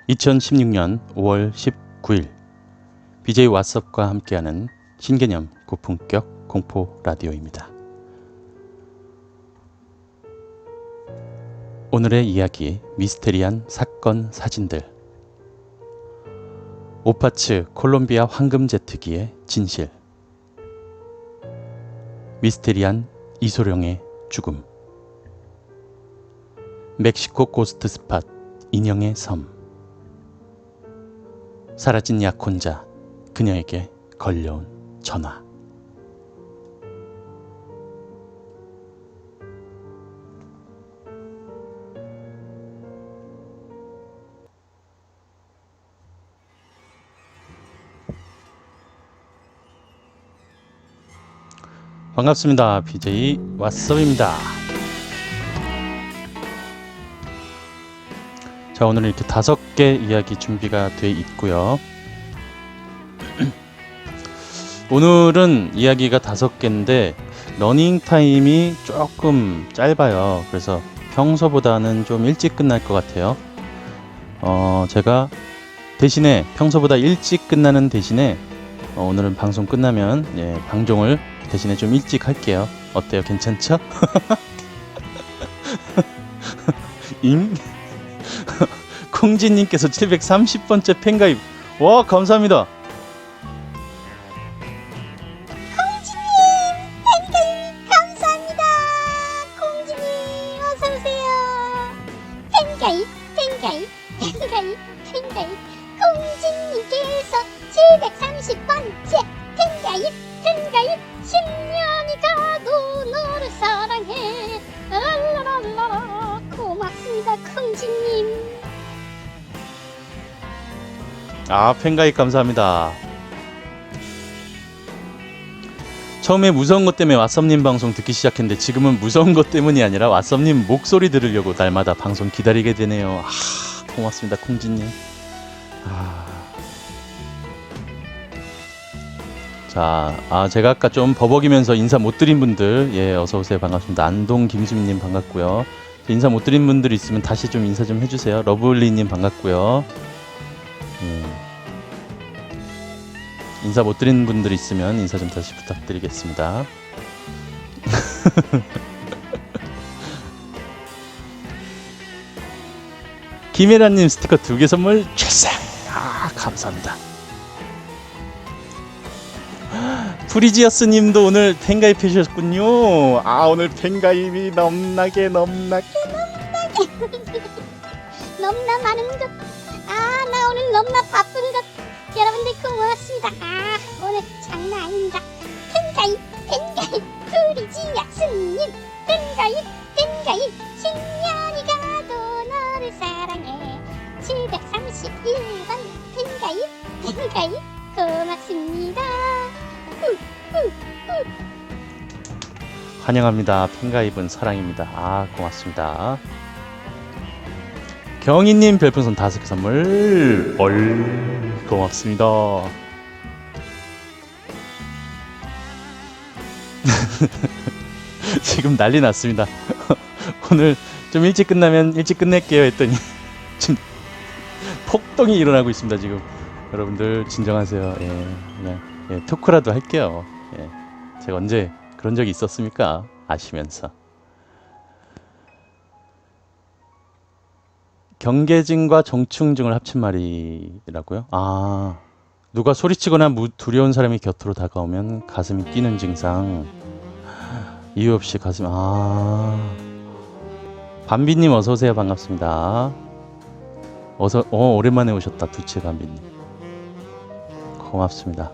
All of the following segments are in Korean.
2016년 5월 19일 BJ 왓썹과 함께하는 신개념 고품격 공포 라디오입니다. 오늘의 이야기, 미스테리한 사건 사진들. 오파츠 콜롬비아 황금 제트기의 진실. 미스테리한 이소룡의 죽음. 멕시코 고스트 스팟 인형의 섬. 사라진 약혼자, 그녀에게 걸려온 전화. 반갑습니다. BJ 왓썹입니다. 자, 오늘은 이렇게 5개 이야기 준비가 돼 있고요. 오늘은 이야기가 5개인데 러닝 타임이 조금 짧아요. 그래서 평소보다는 좀 일찍 끝날 것 같아요. 제가 대신에 평소보다 일찍 끝나는 대신에 오늘은 방송 끝나면 방종을 대신에 좀 일찍 할게요. 어때요? 괜찮죠? 콩진님께서 730번째 팬가입. 와, 감사합니다. 콩지님 팬가입 감사합니다. 콩지님 어서오세요. 팬가입 콩지님께서 730번째 팬가입 10년이 가도 너를 사랑해. 랄라랄라. 고맙습니다 콩지님. 아, 팬가입 감사합니다. 처음에 무서운 것 때문에 왓썹님 방송 듣기 시작했는데 지금은 무서운 것 때문이 아니라 왓썹님 목소리 들으려고 날마다 방송 기다리게 되네요. 고맙습니다 콩지님. 자, 제가 아까 좀 버벅이면서 인사 못 드린 분들, 어서오세요. 반갑습니다. 안동 김수민님 반갑고요. 인사 못 드린 분들 있으면 다시 좀 인사 좀 해주세요. 러블리님 반갑고요. 인사 못 드린 분들 있으면 인사 좀 다시 부탁드리겠습니다. 김혜라님 스티커 2개 선물 출생! 감사합니다. 프리지어스 님도 오늘 팬가입 해주셨군요. 오늘 팬가입이 넘나게 넘나 많은 것. 나 오늘 넘나 바쁜 것. 여러분들 고맙습니다. 오늘 장난 아닙니다. 팬가입 프리지어스님 팬가입 10년이 가도 너를 사랑해. 731번 팬가입 고맙습니다. 환영합니다. 팬가입은 사랑입니다. 고맙습니다. 경희님 별풍선 5개 선물 고맙습니다. 지금 난리 났습니다. 오늘 좀 일찍 끝나면 일찍 끝낼게요 했더니 지금 폭동이 일어나고 있습니다. 지금 여러분들 진정하세요. 그냥 토크라도 할게요. 제가 언제 그런 적이 있었습니까? 아시면서. 경계증과 정충증을 합친 말이라고요? 누가 소리치거나 두려운 사람이 곁으로 다가오면 가슴이 뛰는 증상. 이유 없이 가슴. 밤비님 어서오세요. 반갑습니다. 오랜만에 오셨다. 두채 밤비님 고맙습니다.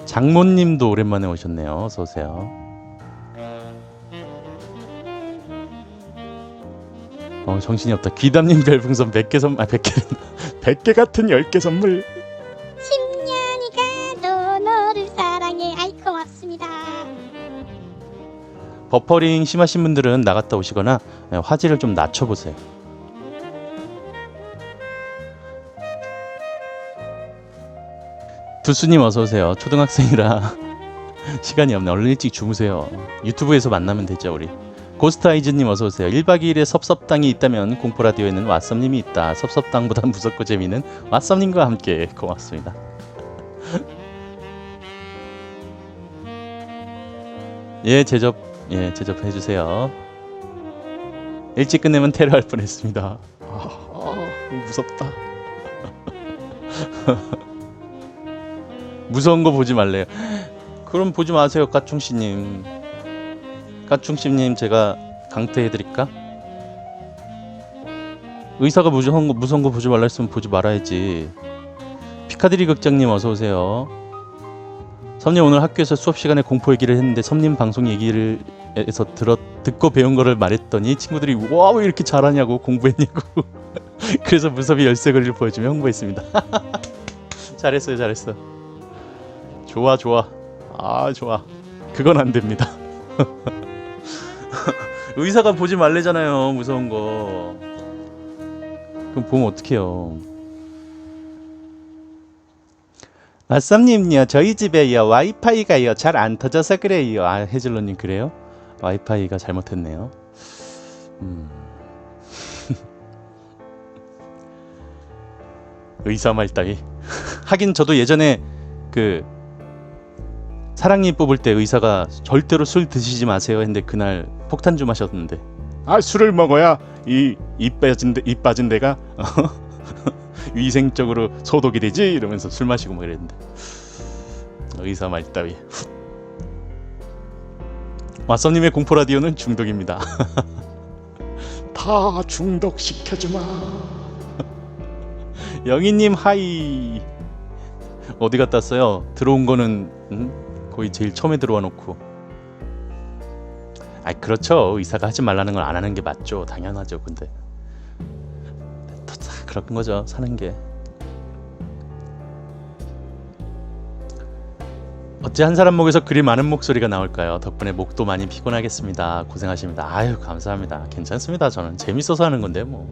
장모님도 오랜만에 오셨네요. 어서오세요. 정신이 없다. 귀담님 별풍선 100개 선물. 100개 같은 10개 선물. 10년이 가도 너를 사랑해. 고맙습니다. 버퍼링 심하신 분들은 나갔다 오시거나 화질을 좀 낮춰보세요. 두수님 어서오세요. 초등학생이라 시간이 없네. 얼른 일찍 주무세요. 유튜브에서 만나면 되죠 우리. 고스트아이즈님 어서오세요. 1박 2일에 섭섭당이 있다면 공포라디오에는 왓썸님이 있다. 섭섭당보다 무섭고 재미있는 왓썸님과 함께. 고맙습니다. 예, 제접해주세요. 일찍 끝내면 테러할 뻔했습니다. 무섭다. 무서운 거 보지 말래요. 그럼 보지 마세요, 까충씨님. 까충씨님 제가 강퇴해드릴까? 의사가 무서운 거 보지 말라 했으면 보지 말아야지. 피카디리 극장님 어서오세요. 섬님 오늘 학교에서 수업 시간에 공포 얘기를 했는데 섬님 방송 얘기를 해서 듣고 배운 거를 말했더니 친구들이 와 왜 이렇게 잘하냐고 공부했냐고 그래서 무섭이 열쇠고리를 보여주며 홍보했습니다. 잘했어. 좋아. 좋아. 그건 안 됩니다. 의사가 보지 말래잖아요, 무서운 거. 그럼 보면 어떡해요. 아썸님요, 저희 집에요 와이파이가요 잘 안 터져서 그래요. 아, 해즐러님 그래요? 와이파이가 잘못했네요. 의사 말 따위. 하긴 저도 예전에 그 사랑니 뽑을 때 의사가 절대로 술 드시지 마세요 했는데 그날 폭탄주 마셨는데, 아 술을 먹어야 입 빠진 데가 위생적으로 소독이 되지 이러면서 술 마시고 뭐 이랬는데 의사 말 따위. 왓썸님의 공포라디오는 중독입니다. 다 중독시켜주마. 영희님 하이. 어디 갔다 왔어요? 들어온 거는 거의 제일 처음에 들어와 놓고. 아 그렇죠. 의사가 하지 말라는 걸 안 하는 게 맞죠. 당연하죠. 근데 그런 거죠. 사는 게. 어째 한 사람 목에서 그리 많은 목소리가 나올까요? 덕분에 목도 많이 피곤하겠습니다. 고생하십니다. 아유 감사합니다. 괜찮습니다. 저는 재밌어서 하는 건데 뭐.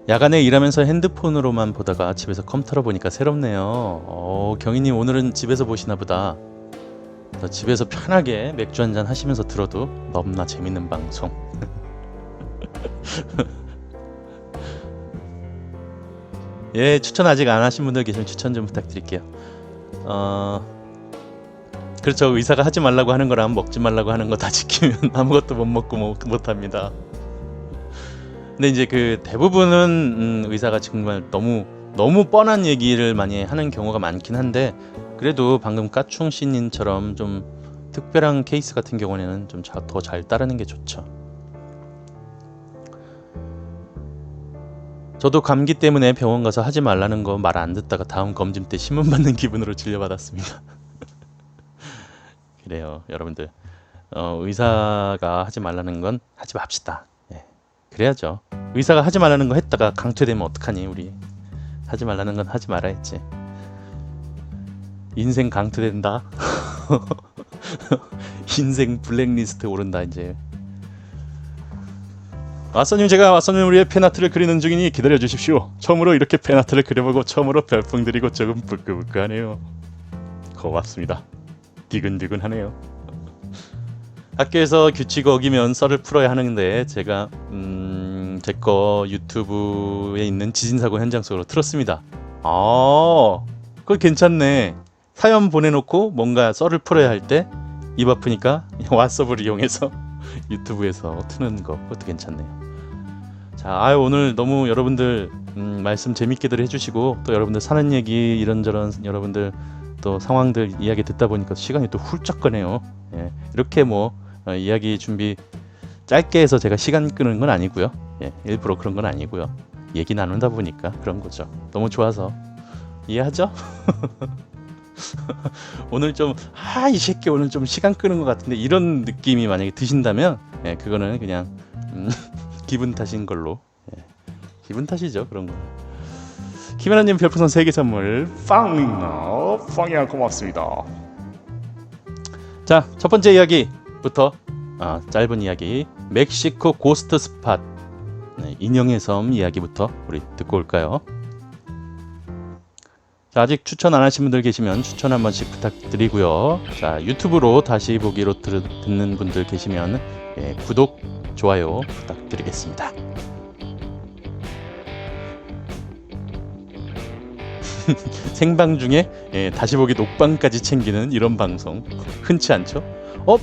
야간에 일하면서 핸드폰으로만 보다가 집에서 컴퓨터로 보니까 새롭네요. 경희님 오늘은 집에서 보시나 보다. 집에서 편하게 맥주 한잔 하시면서 들어도 너무나 재밌는 방송. 예, 추천 아직 안 하신 분들 계시면 추천 좀 부탁드릴게요. 그렇죠. 의사가 하지 말라고 하는 거랑 먹지 말라고 하는 거 다 지키면 아무것도 못 먹고 못 합니다. 근데 이제 그 대부분은 의사가 정말 너무 뻔한 얘기를 많이 하는 경우가 많긴 한데, 그래도 방금 까충씨님처럼 좀 특별한 케이스 같은 경우에는 좀 더 잘 따르는 게 좋죠. 저도 감기 때문에 병원 가서 하지 말라는 거 말 안 듣다가 다음 검진 때 신문 받는 기분으로 진료받았습니다. 그래요, 여러분들. 의사가 하지 말라는 건 하지 맙시다. 예, 그래야죠. 의사가 하지 말라는 거 했다가 강퇴되면 어떡하니 우리. 하지 말라는 건 하지 말아야지. 인생 강퇴된다. 인생 블랙리스트 오른다 이제. 왓썸님, 제가 왓썸님 우리의 팬아트를 그리는 중이니 기다려주십시오. 처음으로 이렇게 팬아트를 그려보고 처음으로 별풍 드리고 조금 부끄부끄하네요. 고맙습니다. 디근디근하네요. 학교에서 규칙 어기면 썰을 풀어야 하는데 제가 제 거 유튜브에 있는 지진사고 현장 속으로 틀었습니다. 그거 괜찮네. 사연 보내놓고 뭔가 썰을 풀어야 할 때 입 아프니까 왓썹을 이용해서 유튜브에서 트는 거, 그것도 괜찮네요. 자, 오늘 너무 여러분들 말씀 재밌게들 해주시고, 또 여러분들 사는 얘기 이런저런 여러분들 또 상황들 이야기 듣다 보니까 시간이 또 훌쩍 가네요. 예, 이렇게 뭐 이야기 준비 짧게 해서 제가 시간 끄는 건 아니고요. 예, 일부러 그런 건 아니고요. 얘기 나눈다 보니까 그런 거죠. 너무 좋아서. 이해하죠? 오늘 좀 이 새끼 오늘 좀 시간 끄는 것 같은데 이런 느낌이 만약에 드신다면, 예, 그거는 그냥 기분 탓인 걸로. 예, 기분 탓이죠, 그런 거. 김연아님 별풍선 3개 선물 빵이야 고맙습니다. 자, 첫 번째 이야기부터 짧은 이야기, 멕시코 고스트 스팟, 인형의 섬 이야기부터 우리 듣고 올까요? 자, 아직 추천 안 하신 분들 계시면 추천 한 번씩 부탁드리고요. 자, 유튜브로 다시 보기로 듣는 분들 계시면 구독, 좋아요 부탁드리겠습니다. 생방 중에 다시 보기 녹방까지 챙기는 이런 방송 흔치 않죠?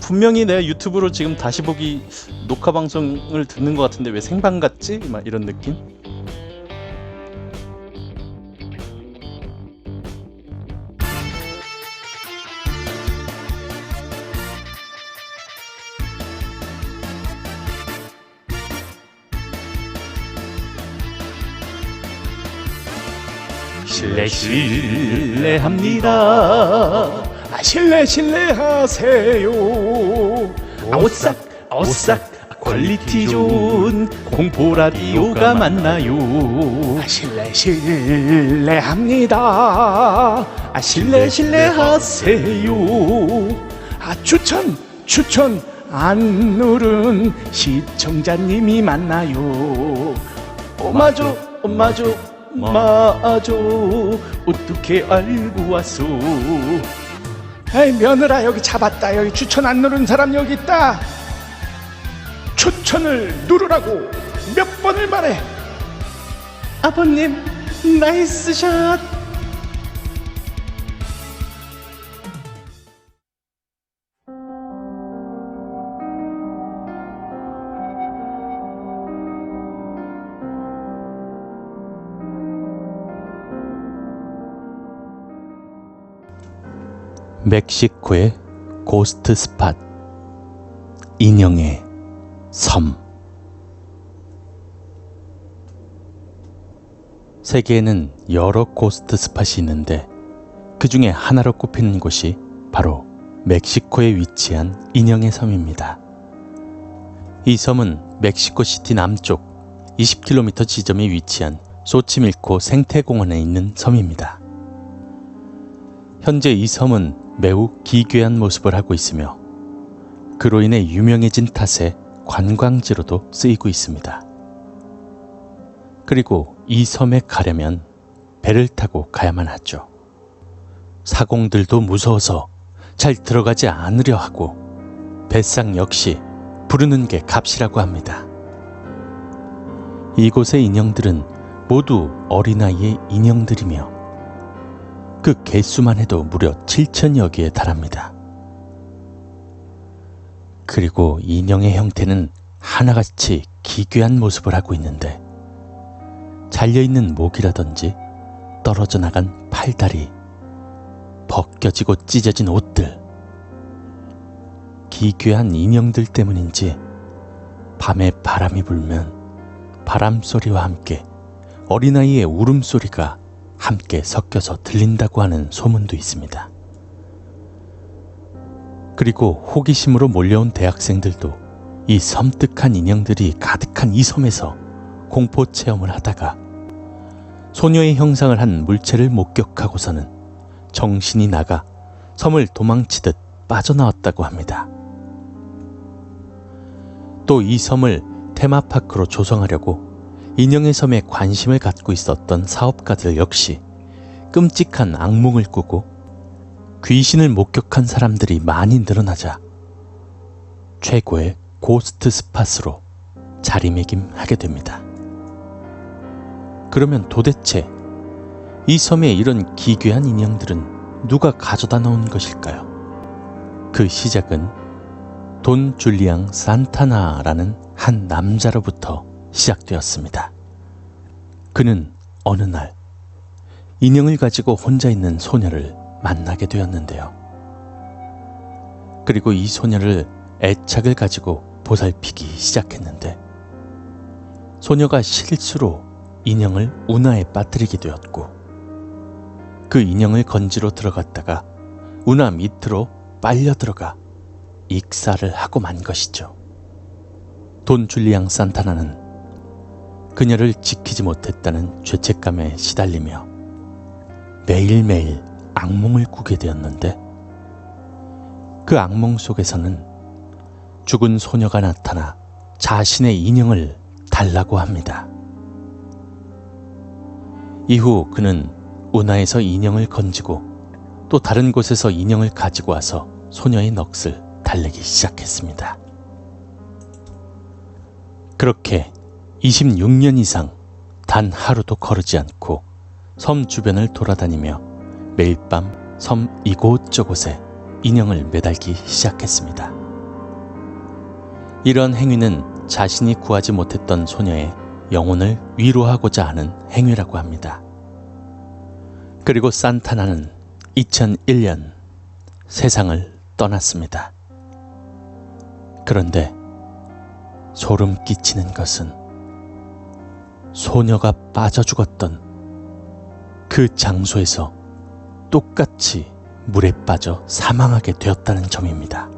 분명히 내가 유튜브로 지금 다시 보기 녹화 방송을 듣는 것 같은데 왜 생방 같지? 막 이런 느낌? 실례합니다. 실례하세요. 오싹 퀄리티 좋은 공포라디오가 맞나요? 실례합니다. 실례하세요. 추천 안 누른 시청자님이 맞나요? 맞아 어떻게 알고 왔어? 에이, 며느라 여기 잡았다. 여기 추천 안 누른 사람 여기 있다. 추천을 누르라고 몇 번을 말해. 아버님 나이스 샷. 멕시코의 고스트 스팟, 인형의 섬. 세계에는 여러 고스트 스팟이 있는데 그 중에 하나로 꼽히는 곳이 바로 멕시코에 위치한 인형의 섬입니다. 이 섬은 멕시코 시티 남쪽 20km 지점에 위치한 소치밀코 생태공원에 있는 섬입니다. 현재 이 섬은 매우 기괴한 모습을 하고 있으며 그로 인해 유명해진 탓에 관광지로도 쓰이고 있습니다. 그리고 이 섬에 가려면 배를 타고 가야만 하죠. 사공들도 무서워서 잘 들어가지 않으려 하고 배상 역시 부르는 게 값이라고 합니다. 이곳의 인형들은 모두 어린아이의 인형들이며 그 개수만 해도 무려 7,000여 개에 달합니다. 그리고 인형의 형태는 하나같이 기괴한 모습을 하고 있는데 잘려있는 목이라든지 떨어져 나간 팔다리, 벗겨지고 찢어진 옷들, 기괴한 인형들 때문인지 밤에 바람이 불면 바람소리와 함께 어린아이의 울음소리가 함께 섞여서 들린다고 하는 소문도 있습니다. 그리고 호기심으로 몰려온 대학생들도 이 섬뜩한 인형들이 가득한 이 섬에서 공포 체험을 하다가 소녀의 형상을 한 물체를 목격하고서는 정신이 나가 섬을 도망치듯 빠져나왔다고 합니다. 또 이 섬을 테마파크로 조성하려고 인형의 섬에 관심을 갖고 있었던 사업가들 역시 끔찍한 악몽을 꾸고 귀신을 목격한 사람들이 많이 늘어나자 최고의 고스트 스팟으로 자리매김하게 됩니다. 그러면 도대체 이 섬에 이런 기괴한 인형들은 누가 가져다 놓은 것일까요? 그 시작은 돈 줄리앙 산타나라는 한 남자로부터 시작되었습니다. 그는 어느 날 인형을 가지고 혼자 있는 소녀를 만나게 되었는데요. 그리고 이 소녀를 애착을 가지고 보살피기 시작했는데 소녀가 실수로 인형을 운하에 빠뜨리게 되었고 그 인형을 건지러 들어갔다가 운하 밑으로 빨려 들어가 익사를 하고 만 것이죠. 돈 줄리앙 산타나는 그녀를 지키지 못했다는 죄책감에 시달리며 매일매일 악몽을 꾸게 되었는데 그 악몽 속에서는 죽은 소녀가 나타나 자신의 인형을 달라고 합니다. 이후 그는 운하에서 인형을 건지고 또 다른 곳에서 인형을 가지고 와서 소녀의 넋을 달래기 시작했습니다. 그렇게 26년 이상 단 하루도 거르지 않고 섬 주변을 돌아다니며 매일 밤 섬 이곳저곳에 인형을 매달기 시작했습니다. 이런 행위는 자신이 구하지 못했던 소녀의 영혼을 위로하고자 하는 행위라고 합니다. 그리고 산타나는 2001년 세상을 떠났습니다. 그런데 소름 끼치는 것은 소녀가 빠져 죽었던 그 장소에서 똑같이 물에 빠져 사망하게 되었다는 점입니다.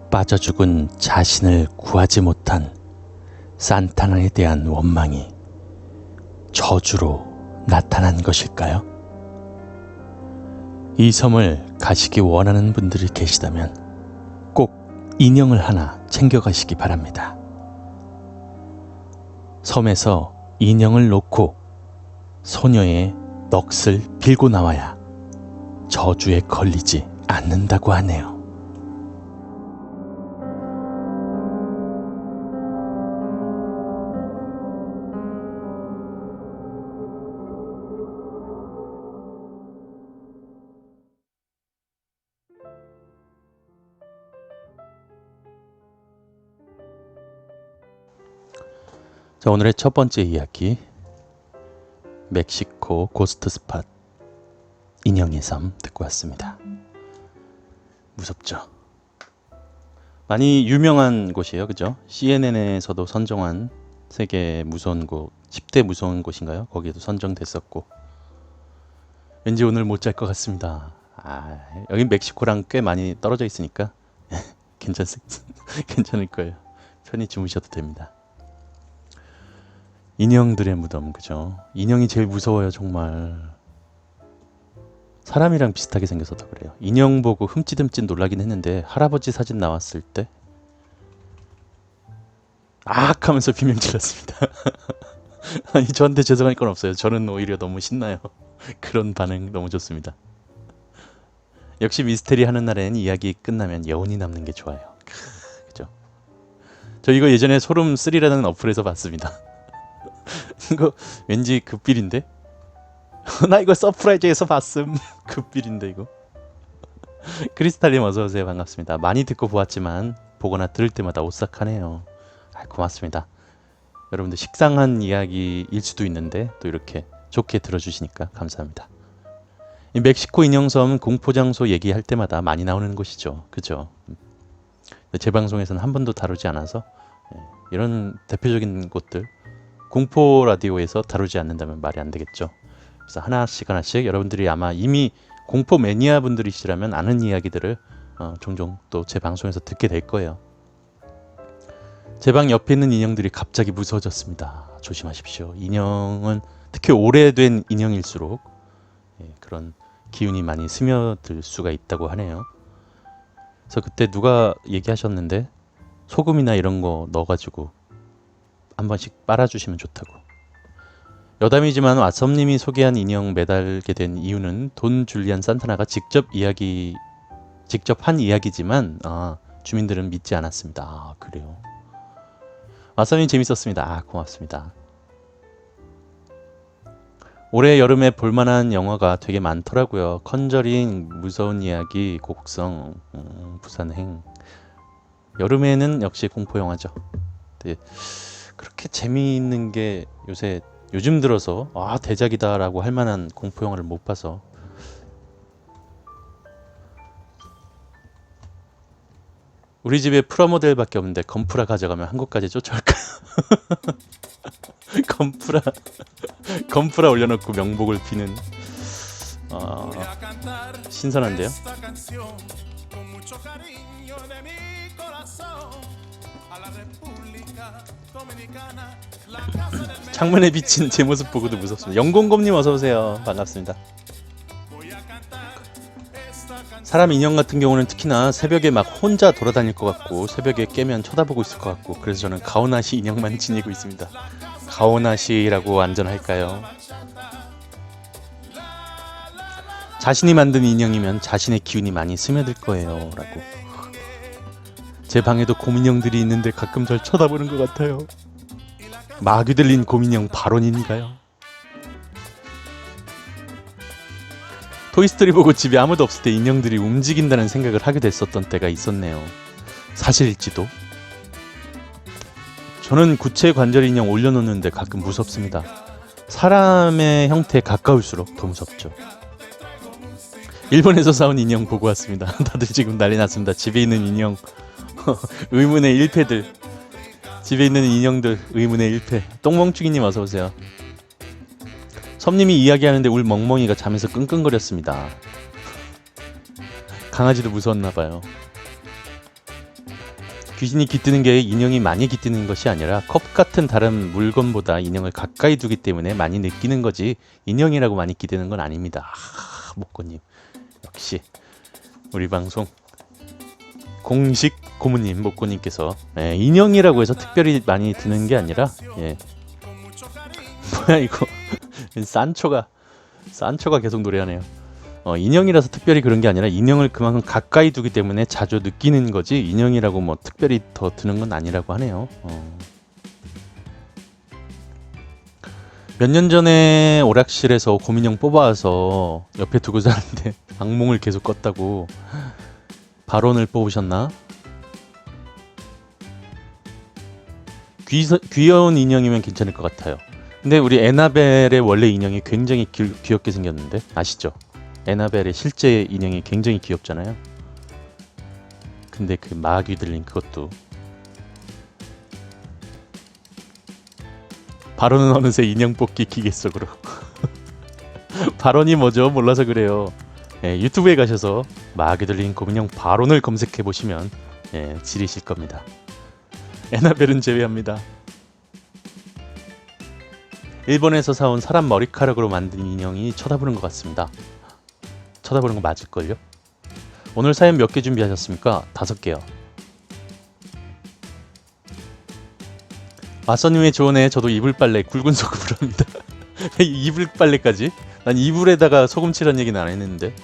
빠져 죽은 자신을 구하지 못한 산타나에 대한 원망이 저주로 나타난 것일까요? 이 섬을 가시기 원하는 분들이 계시다면 꼭 인형을 하나 챙겨가시기 바랍니다. 섬에서 인형을 놓고 소녀의 넋을 빌고 나와야 저주에 걸리지 않는다고 하네요. 자, 오늘의 첫 번째 이야기, 멕시코 고스트 스팟 인형의 섬 듣고 왔습니다. 무섭죠? 많이 유명한 곳이에요, 그죠? CNN에서도 선정한 세계 무서운 곳, 10대 무서운 곳인가요? 거기에도 선정됐었고, 왠지 오늘 못 잘 것 같습니다. 여긴 멕시코랑 꽤 많이 떨어져 있으니까 괜찮을 거예요. 편히 주무셔도 됩니다. 인형들의 무덤, 그죠? 인형이 제일 무서워요, 정말. 사람이랑 비슷하게 생겨서 더 그래요. 인형 보고 흠칫흠칫 놀라긴 했는데 할아버지 사진 나왔을 때 악 하면서 비명 질렀습니다. 아니, 저한테 죄송할 건 없어요. 저는 오히려 너무 신나요. 그런 반응 너무 좋습니다. 역시 미스테리 하는 날엔 이야기 끝나면 여운이 남는 게 좋아요. 그죠? 저 이거 예전에 소름 3라는 어플에서 봤습니다. 이거 왠지 급빌인데? 나 이거 서프라이즈에서 봤음. 급빌인데 이거. 크리스탈님 어서오세요. 반갑습니다. 많이 듣고 보았지만 보거나 들을 때마다 오싹하네요. 고맙습니다. 여러분들 식상한 이야기일 수도 있는데 또 이렇게 좋게 들어주시니까 감사합니다. 이 멕시코 인형섬 공포장소 얘기할 때마다 많이 나오는 곳이죠. 그죠? 제 방송에서는 한 번도 다루지 않아서 이런 대표적인 곳들 공포 라디오에서 다루지 않는다면 말이 안 되겠죠. 그래서 하나씩 여러분들이 아마 이미 공포 매니아 분들이시라면 아는 이야기들을 종종 또 제 방송에서 듣게 될 거예요. 제 방 옆에 있는 인형들이 갑자기 무서워졌습니다. 조심하십시오. 인형은 특히 오래된 인형일수록 그런 기운이 많이 스며들 수가 있다고 하네요. 그래서 그때 누가 얘기하셨는데 소금이나 이런 거 넣어가지고 한 번씩 빨아주시면 좋다고. 여담이지만 왓썸님이 소개한 인형 매달게 된 이유는 돈 줄리안 산타나가 직접 한 이야기지만 주민들은 믿지 않았습니다. 그래요. 왓썸님 재밌었습니다. 고맙습니다. 올해 여름에 볼만한 영화가 되게 많더라고요. 컨저링, 무서운 이야기, 곡성, 부산행. 여름에는 역시 공포 영화죠. 네. 그렇게 재미있는 게 요즘 들어서 대작이다라고 할 만한 공포 영화를 못 봐서. 우리 집에 프라모델밖에 없는데 건프라 가져가면 한국까지 쫓아올까요? 건프라 올려놓고 명복을 비는 신선한데요? 창문에 비친 제 모습 보고도 무섭습니다. 영공검님 어서오세요. 반갑습니다. 사람 인형 같은 경우는 특히나 새벽에 막 혼자 돌아다닐 것 같고 새벽에 깨면 쳐다보고 있을 것 같고 그래서 저는 가오나시 인형만 지니고 있습니다. 가오나시라고 안전할까요? 자신이 만든 인형이면 자신의 기운이 많이 스며들 거예요 라고. 제 방에도 곰인형들이 있는데 가끔 절 쳐다보는 것 같아요. 마귀 들린 곰인형 발언인가요? 토이스토리 보고 집에 아무도 없을 때 인형들이 움직인다는 생각을 하게 됐었던 때가 있었네요. 사실일지도. 저는 구체 관절 인형 올려놓는데 가끔 무섭습니다. 사람의 형태에 가까울수록 더 무섭죠. 일본에서 사온 인형 보고 왔습니다. 다들 지금 난리 났습니다. 집에 있는 인형 의문의 1패들. 집에 있는 인형들 의문의 1패. 똥멍충이님 어서오세요. 섬님이 이야기하는데 울 멍멍이가 잠에서 끙끙거렸습니다. 강아지도 무서웠나봐요. 귀신이 깃드는 게 인형이 많이 깃드는 것이 아니라 컵 같은 다른 물건보다 인형을 가까이 두기 때문에 많이 느끼는 거지 인형이라고 많이 깃드는 건 아닙니다. 목고님 역시 우리 방송 공식 고모님 목고님께서 인형이라고 해서 특별히 많이 드는 게 아니라 뭐야 이거 산초가 계속 노래하네요. 인형이라서 특별히 그런 게 아니라 인형을 그만큼 가까이 두기 때문에 자주 느끼는 거지 인형이라고 뭐 특별히 더 드는 건 아니라고 하네요. 몇 년 전에 오락실에서 곰인형 뽑아와서 옆에 두고 자는데 악몽을 계속 꿨다고. 발언을 뽑으셨나? 귀여운 인형이면 괜찮을 것 같아요. 근데 우리 에나벨의 원래 인형이 굉장히 귀엽게 생겼는데 아시죠? 에나벨의 실제 인형이 굉장히 귀엽잖아요. 근데 그 마귀 들린 그것도. 발언은 어느새 인형 뽑기 기계 속으로. 발언이 뭐죠? 몰라서 그래요. 유튜브에 가셔서 마귀 들린 곰인형 발언을 검색해 보시면 지리실 겁니다. 에나벨은 제외합니다. 일본에서 사온 사람 머리카락으로 만든 인형이 쳐다보는 것 같습니다. 쳐다보는 거 맞을걸요? 오늘 사연 몇 개 준비하셨습니까? 5개요. 마선님의 조언에 저도 이불 빨래 굵은 소금으로 합니다. 이불 빨래까지? 난 이불에다가 소금 칠한 얘기는 안 했는데.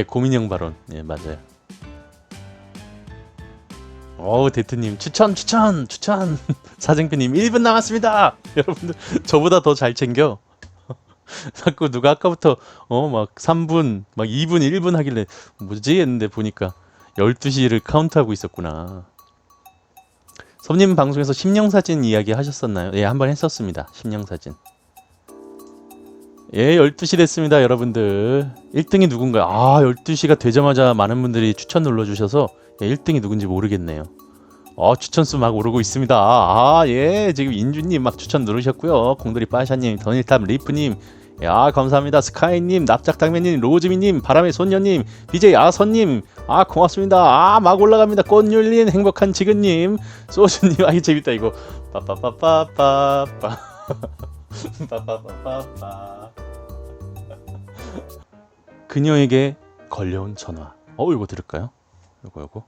곰인형 발언. 맞아요. 데트님 추천. 사생표님 1분 남았습니다. 여러분들 저보다 더 잘 챙겨. 자꾸 누가 아까부터 막 3분 막 2분 1분 하길래 뭐지 했는데 보니까 12시를 카운트하고 있었구나. 섬님 방송에서 심령사진 이야기 하셨었나요? 한번 했었습니다. 심령사진. 12시 됐습니다 여러분들. 1등이 누군가요? 12시가 되자마자 많은 분들이 추천 눌러주셔서 1등이 누군지 모르겠네요. 추천수 막 오르고 있습니다. 지금 인주님 막 추천 누르셨고요. 공돌이 빠샤님, 더닐탑 리프님, 감사합니다. 스카이님, 납작당면님, 로즈미님, 바람의 소녀님, BJ 아선님, 고맙습니다. 막 올라갑니다. 꽃율린 행복한 지근님, 소주님, 이거 재밌다 이거. 빠빠빠빠빠빠. 빠빠빠빠빠. 그녀에게 걸려온 전화. 이거 들을까요? 요거.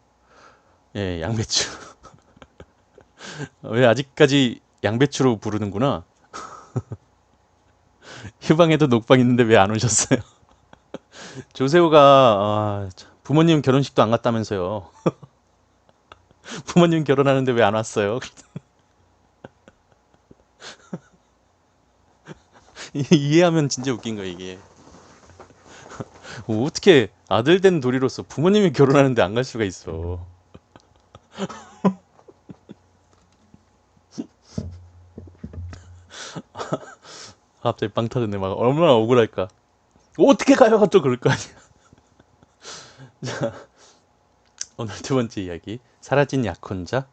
양배추. 왜 아직까지 양배추로 부르는구나. 휴방에도 녹방 있는데 왜 안 오셨어요? 조세호가 부모님 결혼식도 안 갔다면서요. 부모님 결혼하는데 왜 안 왔어요? 이해하면 진짜 웃긴 거야 이게. 어떻게 아들 된 도리로서 부모님이 결혼하는데 안 갈 수가 있어. 갑자기 빵 터졌네. 막 얼마나 억울할까. 어떻게 가요? 또 그럴 거 아니야. 자, 오늘 2번째 이야기. 사라진 약혼자.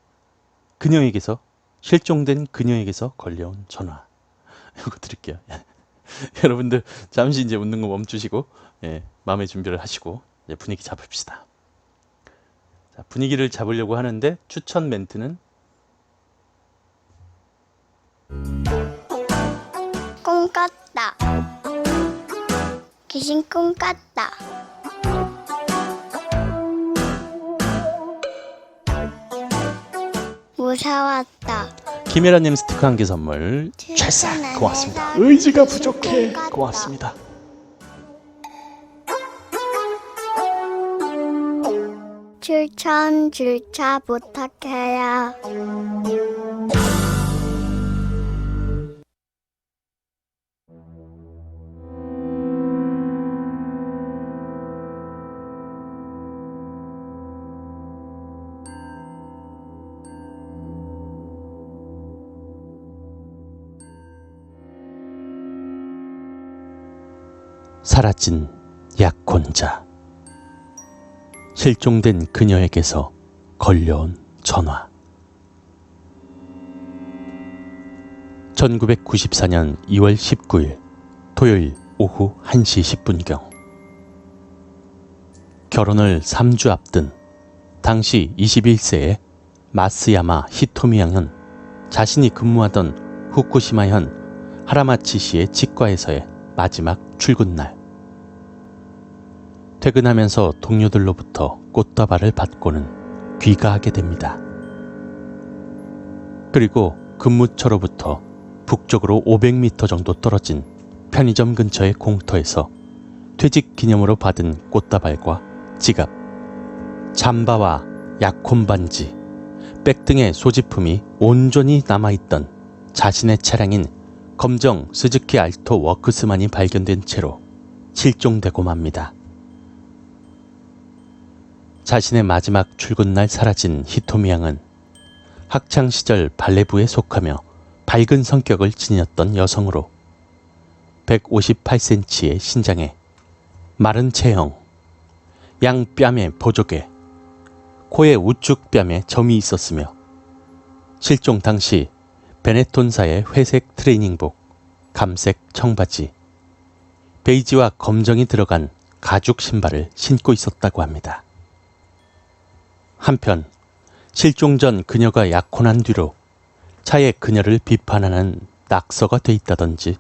그녀에게서 실종된 그녀에게서 걸려온 전화. 이거 드릴게요. 여러분들 잠시 이제 웃는 거 멈추시고 마음의 준비를 하시고 이제 분위기 잡읍시다. 자, 분위기를 잡으려고 하는데 추천 멘트는 꿈 꿨다. 귀신 꿈 꿨다. 무서웠다. 김혜라님 스티커 한 개 선물 최싹 고맙습니다. 의지가 부족해. 고맙습니다. 추천 주차 부탁해요. 사라진 약혼자. 실종된 그녀에게서 걸려온 전화. 1994년 2월 19일 토요일 오후 1시 10분경 결혼을 3주 앞둔 당시 21세의 마스야마 히토미 양은 자신이 근무하던 후쿠시마현 하라마치시의 치과에서의 마지막 출근날, 퇴근하면서 동료들로부터 꽃다발을 받고는 귀가하게 됩니다. 그리고 근무처로부터 북쪽으로 500m 정도 떨어진 편의점 근처의 공터에서 퇴직 기념으로 받은 꽃다발과 지갑, 잠바와 약혼 반지, 백 등의 소지품이 온전히 남아있던 자신의 차량인 검정 스즈키 알토 워크스만이 발견된 채로 실종되고 맙니다. 자신의 마지막 출근날 사라진 히토미 양은 학창시절 발레부에 속하며 밝은 성격을 지녔던 여성으로 158cm의 신장에 마른 체형, 양뺨에 보조개, 코의 우측 뺨에 점이 있었으며 실종 당시 베네톤사의 회색 트레이닝복, 감색 청바지, 베이지와 검정이 들어간 가죽 신발을 신고 있었다고 합니다. 한편 실종 전 그녀가 약혼한 뒤로 차에 그녀를 비판하는 낙서가 돼 있다든지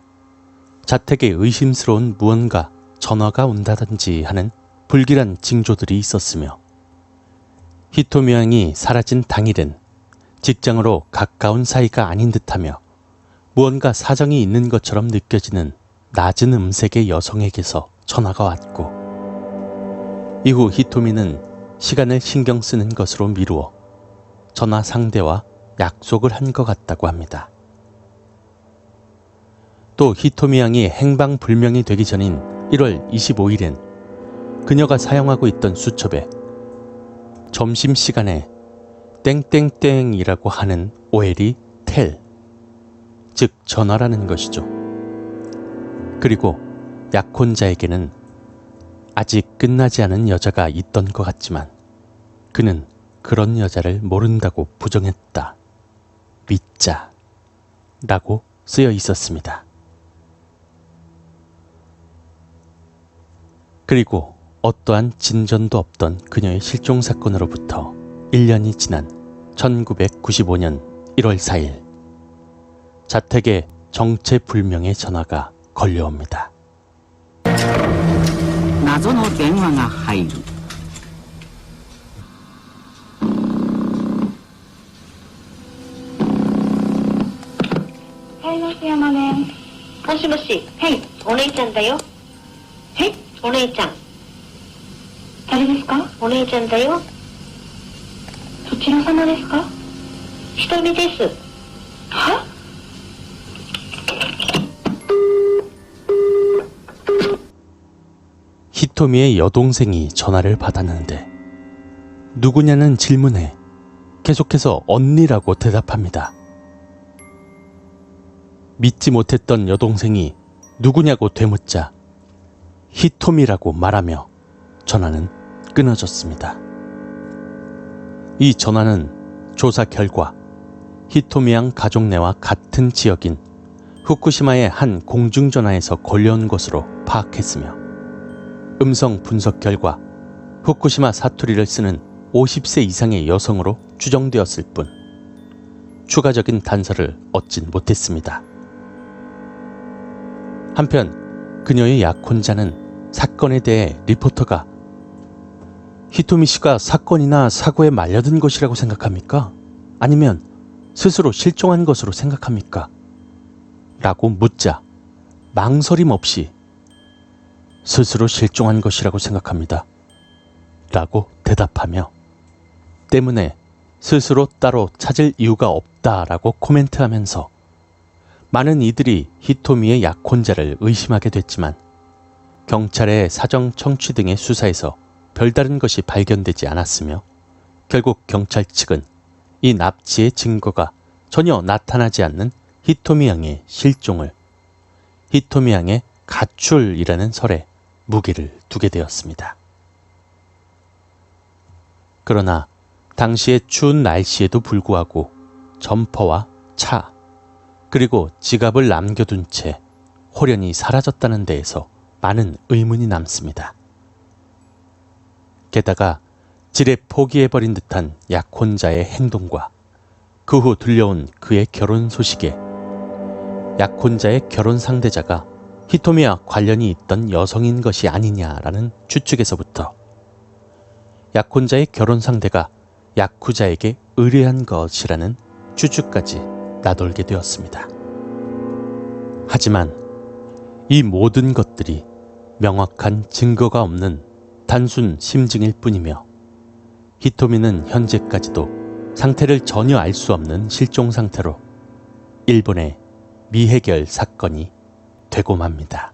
자택에 의심스러운 무언가 전화가 온다든지 하는 불길한 징조들이 있었으며 히토미 양이 사라진 당일은 직장으로 가까운 사이가 아닌 듯하며 무언가 사정이 있는 것처럼 느껴지는 낮은 음색의 여성에게서 전화가 왔고 이후 히토미는 시간을 신경 쓰는 것으로 미루어 전화 상대와 약속을 한 것 같다고 합니다. 또 히토미 양이 행방불명이 되기 전인 1월 25일엔 그녀가 사용하고 있던 수첩에 점심시간에 땡땡땡이라고 하는 오엘이 텔, 즉 전화라는 것이죠. 그리고 약혼자에게는 아직 끝나지 않은 여자가 있던 것 같지만 그는 그런 여자를 모른다고 부정했다. 믿자 라고 쓰여 있었습니다. 그리고 어떠한 진전도 없던 그녀의 실종 사건으로부터 1년이 지난 1995년 1월 4일 자택에 정체불명의 전화가 걸려옵니다. 謎の電話が入る。はい、松山です。もしもし。はい、お姉ちゃんだよ。はい、お姉ちゃん。誰ですか？お姉ちゃんだよ。どちら様ですか？ひとみです。は？ 히토미의 여동생이 전화를 받았는데 누구냐는 질문에 계속해서 언니라고 대답합니다. 믿지 못했던 여동생이 누구냐고 되묻자 히토미라고 말하며 전화는 끊어졌습니다. 이 전화는 조사 결과 히토미 양 가족 내와 같은 지역인 후쿠시마의 한 공중전화에서 걸려온 것으로 파악했으며 음성 분석 결과 후쿠시마 사투리를 쓰는 50세 이상의 여성으로 추정되었을 뿐 추가적인 단서를 얻진 못했습니다. 한편 그녀의 약혼자는 사건에 대해 리포터가 히토미 씨가 사건이나 사고에 말려든 것이라고 생각합니까? 아니면 스스로 실종한 것으로 생각합니까? 라고 묻자 망설임 없이 스스로 실종한 것이라고 생각합니다. 라고 대답하며 때문에 스스로 따로 찾을 이유가 없다라고 코멘트하면서 많은 이들이 히토미의 약혼자를 의심하게 됐지만 경찰의 사정 청취 등의 수사에서 별다른 것이 발견되지 않았으며 결국 경찰 측은 이 납치의 증거가 전혀 나타나지 않는 히토미 양의 실종을 히토미 양의 가출이라는 설에 무게를 두게 되었습니다. 그러나 당시의 추운 날씨에도 불구하고 점퍼와 차 그리고 지갑을 남겨둔 채 홀연히 사라졌다는 데에서 많은 의문이 남습니다. 게다가 지레 포기해버린 듯한 약혼자의 행동과 그 후 들려온 그의 결혼 소식에 약혼자의 결혼 상대자가 히토미와 관련이 있던 여성인 것이 아니냐라는 추측에서부터 약혼자의 결혼 상대가 야쿠자에게 의뢰한 것이라는 추측까지 나돌게 되었습니다. 하지만 이 모든 것들이 명확한 증거가 없는 단순 심증일 뿐이며 히토미는 현재까지도 상태를 전혀 알 수 없는 실종 상태로 일본의 미해결 사건이 되고 맙니다.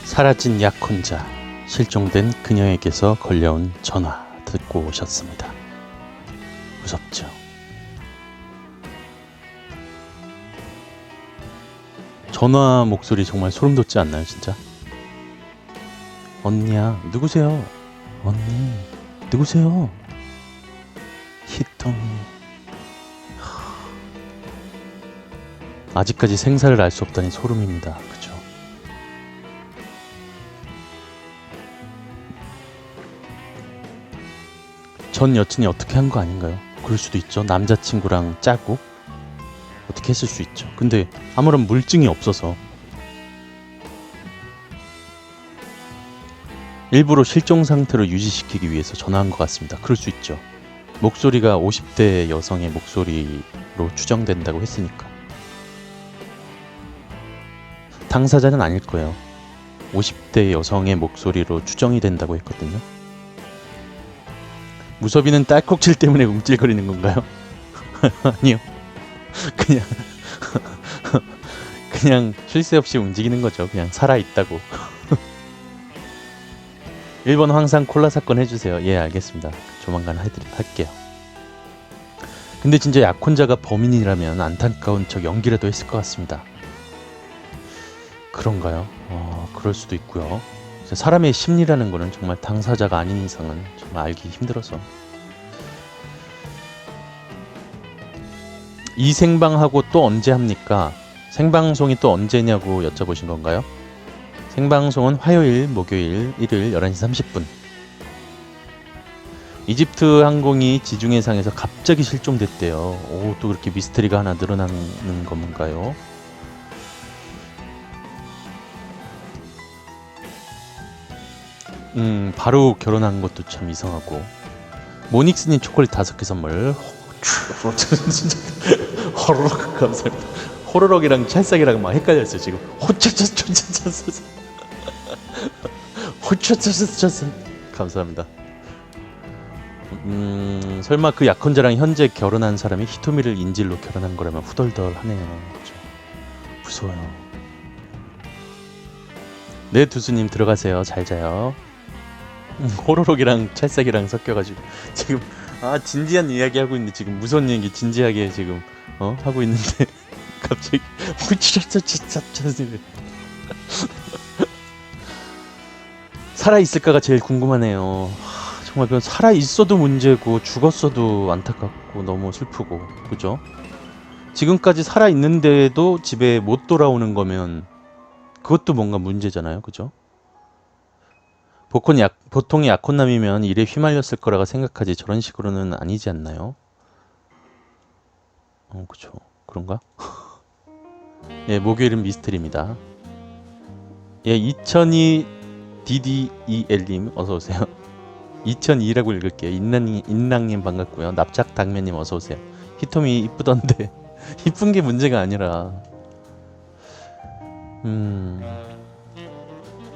사라진 약혼자, 실종된 그녀에게서 걸려온 전화 듣고 오셨습니다. 무섭죠? 전화 목소리 정말 소름 돋지 않나요, 진짜? 언니야, 누구세요? 언니, 누구세요? 히토미. 아직까지 생사를 알 수 없다니 소름입니다. 그죠? 전 여친이 어떻게 한 거 아닌가요? 그럴 수도 있죠. 남자친구랑 짜고 어떻게 했을 수 있죠. 근데 아무런 물증이 없어서 일부러 실종 상태로 유지시키기 위해서 전화한 것 같습니다. 그럴 수 있죠. 목소리가 50대 여성의 목소리로 추정된다고 했으니까. 당사자는 아닐 거예요. 50대 여성의 목소리로 추정이 된다고 했거든요. 무섭이는 딸꾹질 때문에 움찔거리는 건가요? 아니요. 그냥 쉴 새 없이 움직이는 거죠. 그냥 살아있다고. 1번 황상 콜라 사건 해주세요. 예, 알겠습니다. 조만간 할게요. 근데 진짜 약혼자가 범인이라면 안타까운 척 연기라도 했을 것 같습니다. 그런가요? 그럴 수도 있고요. 사람의 심리라는 거는 정말 당사자가 아닌 이상은 정말 알기 힘들어서. 이 생방하고 또 언제 합니까? 생방송이 또 언제냐고 여쭤보신 건가요? 생방송은 화요일, 목요일, 일요일 11시 30분. 이집트 항공이 지중해상에서 갑자기 실종됐대요. 오, 또 그렇게 미스터리가 하나 늘어나는 건가요? 바로 결혼한 것도 참 이상하고. 모닉스님 초콜릿 5개 선물. 진짜 호로록 감사합니다. 호로록이랑 찰싹이랑 막 헷갈렸어요 지금. 호차차차차차 감사합니다. 설마 그 약혼자랑 현재 결혼한 사람이 히토미를 인질로 결혼한 거라면 후덜덜하네요. 그렇죠? 무서워요. 네, 두수님 들어가세요. 잘 자요. 호로록이랑 찰싹이랑 섞여가지고 지금 진지한 이야기 하고 있는데 지금 무서운 얘기 진지하게 지금 하고 있는데 갑자기 살아 있을까가 제일 궁금하네요. 정말 그 살아 있어도 문제고 죽었어도 안타깝고 너무 슬프고 그죠? 지금까지 살아 있는데도 집에 못 돌아오는 거면 그것도 뭔가 문제잖아요, 그죠? 보통 약혼남이면 일에 휘말렸을 거라고 생각하지 저런 식으로는 아니지 않나요? 그죠. 그런가? 예, 목요일은 미스터리입니다. 예, 2002 DDEL님 어서오세요. 2002라고 읽을게요. 인랑님 반갑고요. 납작당면님 어서오세요. 히토미 이쁘던데 이쁜 게 문제가 아니라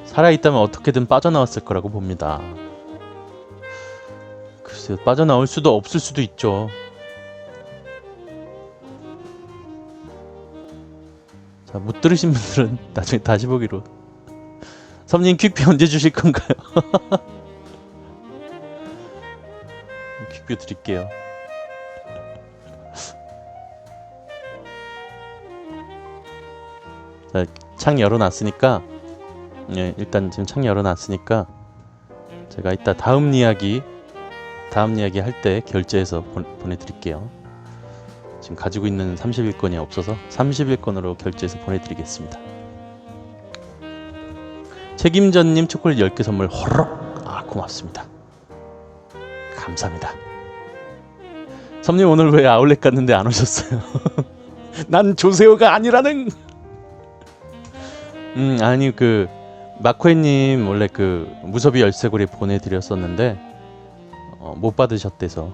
살아있다면 어떻게든 빠져나왔을 거라고 봅니다. 글쎄요, 빠져나올 수도 없을 수도 있죠. 자, 못 들으신 분들은 나중에 다시 보기로. 섬님 퀵뷰 언제 주실 건가요? 퀵뷰 드릴게요. 자, 창 열어놨으니까 예, 일단 지금 창 열어놨으니까 제가 이따 다음 이야기 할 때 결제해서 보내드릴게요. 지금 가지고 있는 31건이 없어서 31건으로 결제해서 보내드리겠습니다. 책임전님 초콜릿 10개 선물 호록. 아, 고맙습니다. 감사합니다. 섬님 오늘 왜 아울렛 갔는데 안 오셨어요? 난 조세호가 아니라는. 아니 그 마코에님 원래 그 무섭이 열쇠고리 보내드렸었는데 못 받으셨대서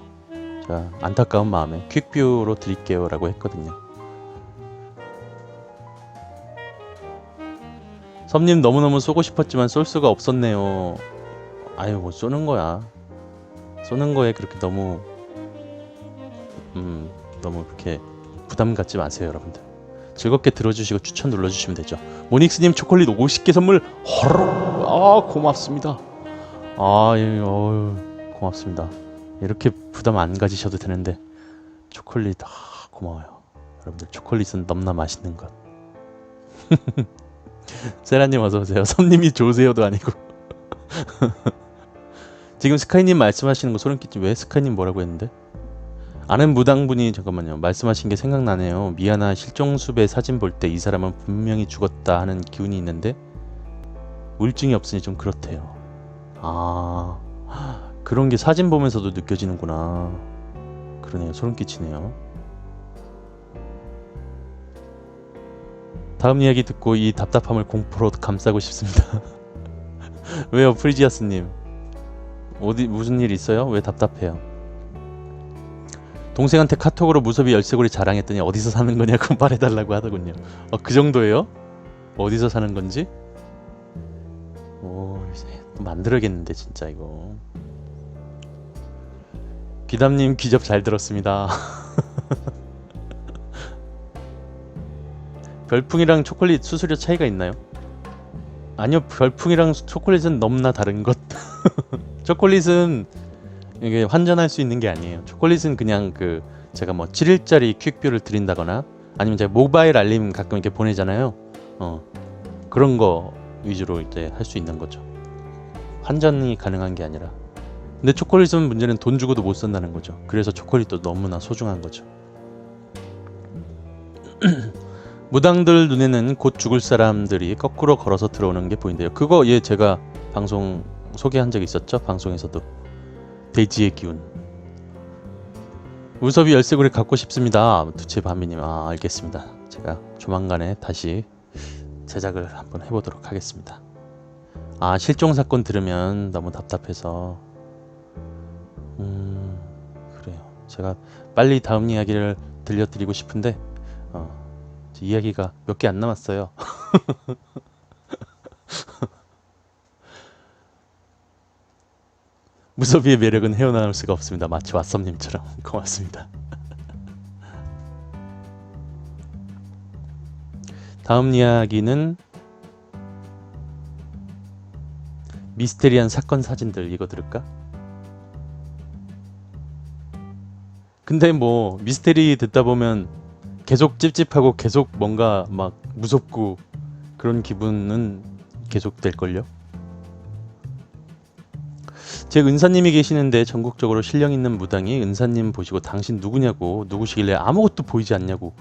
제가 안타까운 마음에 퀵뷰로 드릴게요 라고 했거든요. 섬님 너무너무 쏘고 싶었지만 쏠 수가 없었네요. 아유 뭐 쏘는 거야. 쏘는 거에 그렇게 너무 그렇게 부담 갖지 마세요 여러분들. 즐겁게 들어주시고 추천 눌러주시면 되죠. 모닉스님 초콜릿 50개 선물 호로. 아 고맙습니다. 아 예, 고맙습니다. 이렇게 부담 안 가지셔도 되는데 초콜릿 고마워요. 여러분들 초콜릿은 너무나 맛있는 것. 세라님 어서오세요. 섬님이 조세호도 아니고. 지금 스카이님 말씀하시는 거 소름 끼치. 왜 스카이님 뭐라고 했는데? 아는 무당분이 잠깐만요. 말씀하신 게 생각나네요. 미아나 실종수배 사진 볼 때 이 사람은 분명히 죽었다 하는 기운이 있는데 우울증이 없으니 좀 그렇대요. 아 그런 게 사진 보면서도 느껴지는구나. 그러네요. 소름 끼치네요. 다음 이야기 듣고 이 답답함을 공포로 감싸고 싶습니다. 왜요 프리지아스님? 어디 무슨 일 있어요? 왜 답답해요? 동생한테 카톡으로 무섭이 열쇠고리 자랑했더니 어디서 사는 거냐고 말해달라고 하더군요. 그 정도예요? 어디서 사는 건지? 오, 이제 또 만들어야겠는데 진짜 이거. 귀담님 귀접 잘 들었습니다. 별풍이랑 초콜릿 수수료 차이가 있나요? 아니요, 별풍이랑 초콜릿은 너무나 다른 것. 초콜릿은 이게 환전할 수 있는 게 아니에요. 초콜릿은 그냥 그 제가 뭐 7일짜리 퀵뷰를 드린다거나 아니면 제가 모바일 알림 가끔 이렇게 보내잖아요. 그런 거 위주로 이제 할 수 있는 거죠. 환전이 가능한 게 아니라. 근데 초콜릿은 문제는 돈 주고도 못 산다는 거죠. 그래서 초콜릿도 너무나 소중한 거죠. 무당들 눈에는 곧 죽을 사람들이 거꾸로 걸어서 들어오는 게 보인대요. 그거 예 제가 방송 소개한 적이 있었죠. 방송에서도. 돼지의 기운. 무섭이 열쇠고리 갖고 싶습니다. 두채바미님. 알겠습니다. 제가 조만간에 다시 제작을 한번 해보도록 하겠습니다. 실종 사건 들으면 너무 답답해서 그래요. 제가 빨리 다음 이야기를 들려드리고 싶은데 이야기가 몇 개 안 남았어요. 무섭이의 매력은 헤어나올 수가 없습니다. 마치 왓썸님처럼. 고맙습니다. 다음 이야기는 미스테리한 사건 사진들. 이거 들을까? 근데 뭐 미스테리 듣다 보면 계속 찝찝하고 계속 뭔가 막 무섭고 그런 기분은 계속 될걸요? 제 은사님이 계시는데 전국적으로 신령 있는 무당이 은사님 보시고 당신 누구냐고 누구시길래 아무것도 보이지 않냐고.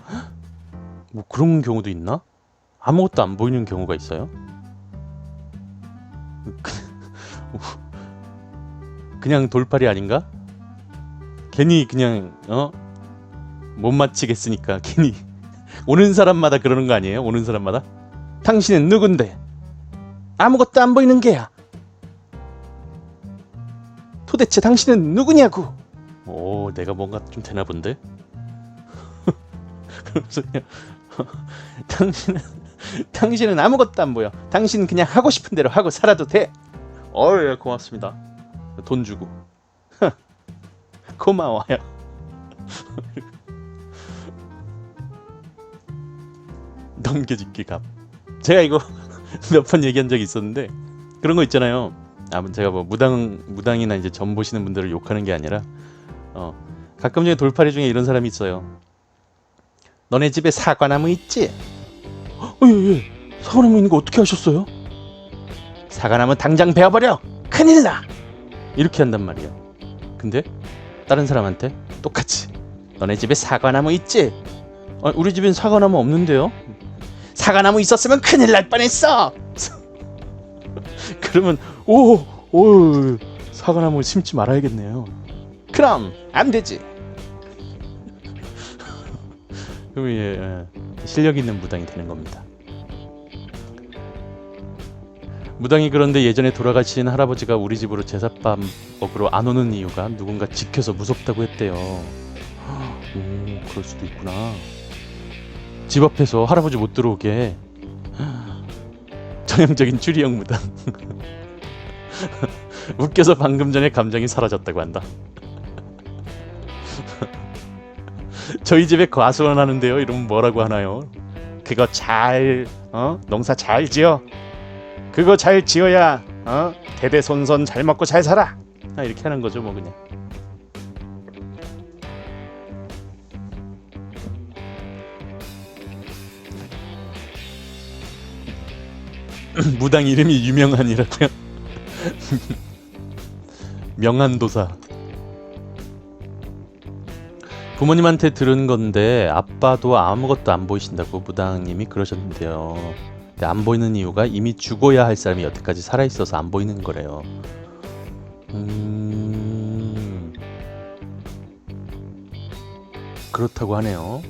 뭐 그런 경우도 있나? 아무것도 안 보이는 경우가 있어요? 그냥 돌팔이 아닌가? 괜히 그냥 못 맞히겠으니까 괜히 오는 사람마다 그러는 거 아니에요? 오는 사람마다? 당신은 누군데? 아무것도 안 보이는 게야. 도대체 당신은 누구냐고. 오, 내가 뭔가 좀 되나 본데? 그러면서 그냥 당신은 아무것도 안 보여. 당신은 그냥 하고 싶은 대로 하고 살아도 돼. 예, 고맙습니다. 돈 주고. 고마워요. 넘겨짓기 값. 제가 이거 몇 번 얘기한 적이 있었는데 그런 거 있잖아요. 제가 뭐 무당이나 이제 점 보시는 분들을 욕하는 게 아니라 가끔 중에 돌팔이 중에 이런 사람이 있어요. 너네 집에 사과나무 있지? 예. 사과나무 있는 거 어떻게 하셨어요? 사과나무 당장 베어버려. 큰일 나. 이렇게 한단 말이에요. 근데 다른 사람한테 똑같이 너네 집에 사과나무 있지? 우리 집엔 사과나무 없는데요? 사과나무 있었으면 큰일 날 뻔했어. 그러면 오 사과나무 심지 말아야겠네요. 그럼 안 되지. 그럼 실력 있는 무당이 되는 겁니다. 무당이 그런데 예전에 돌아가신 할아버지가 우리 집으로 제사밥 먹으러 안 오는 이유가 누군가 지켜서 무섭다고 했대요. 그럴 수도 있구나. 집 앞에서 할아버지 못 들어오게. 전형적인 추리형 무당. 웃겨서 방금 전에 감정이 사라졌다고 한다. 저희 집에 과수원 하는데요. 이러면 뭐라고 하나요? 그거 잘 농사 잘 지어. 그거 잘 지어야 대대손손 잘 먹고 잘 살아. 이렇게 하는 거죠, 뭐 그냥. 무당 이름이 유명한이라고요? 명한도사. 부모님한테 들은 건데 아빠도 아무것도 안 보이신다고 무당님이 그러셨는데요. 근데 안 보이는 이유가 이미 죽어야 할 사람이 여태까지 살아있어서 안 보이는 거래요. 그렇다고 하네요.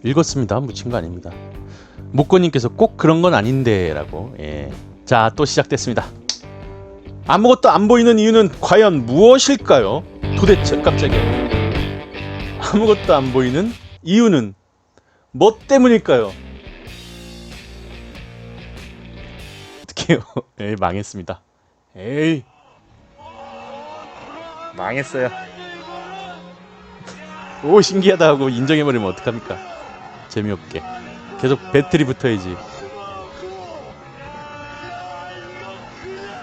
읽었습니다. 묻힌 거 아닙니다. 목고님께서 꼭 그런 건 아닌데 라고. 자, 또 시작됐습니다. 아무것도 안 보이는 이유는 과연 무엇일까요? 도대체 깜짝이야. 아무것도 안 보이는 이유는 뭐 때문일까요? 어떡해요. 망했습니다. 망했어요. 오, 신기하다 하고 인정해버리면 어떡합니까? 재미없게 계속 배틀이 붙어야지.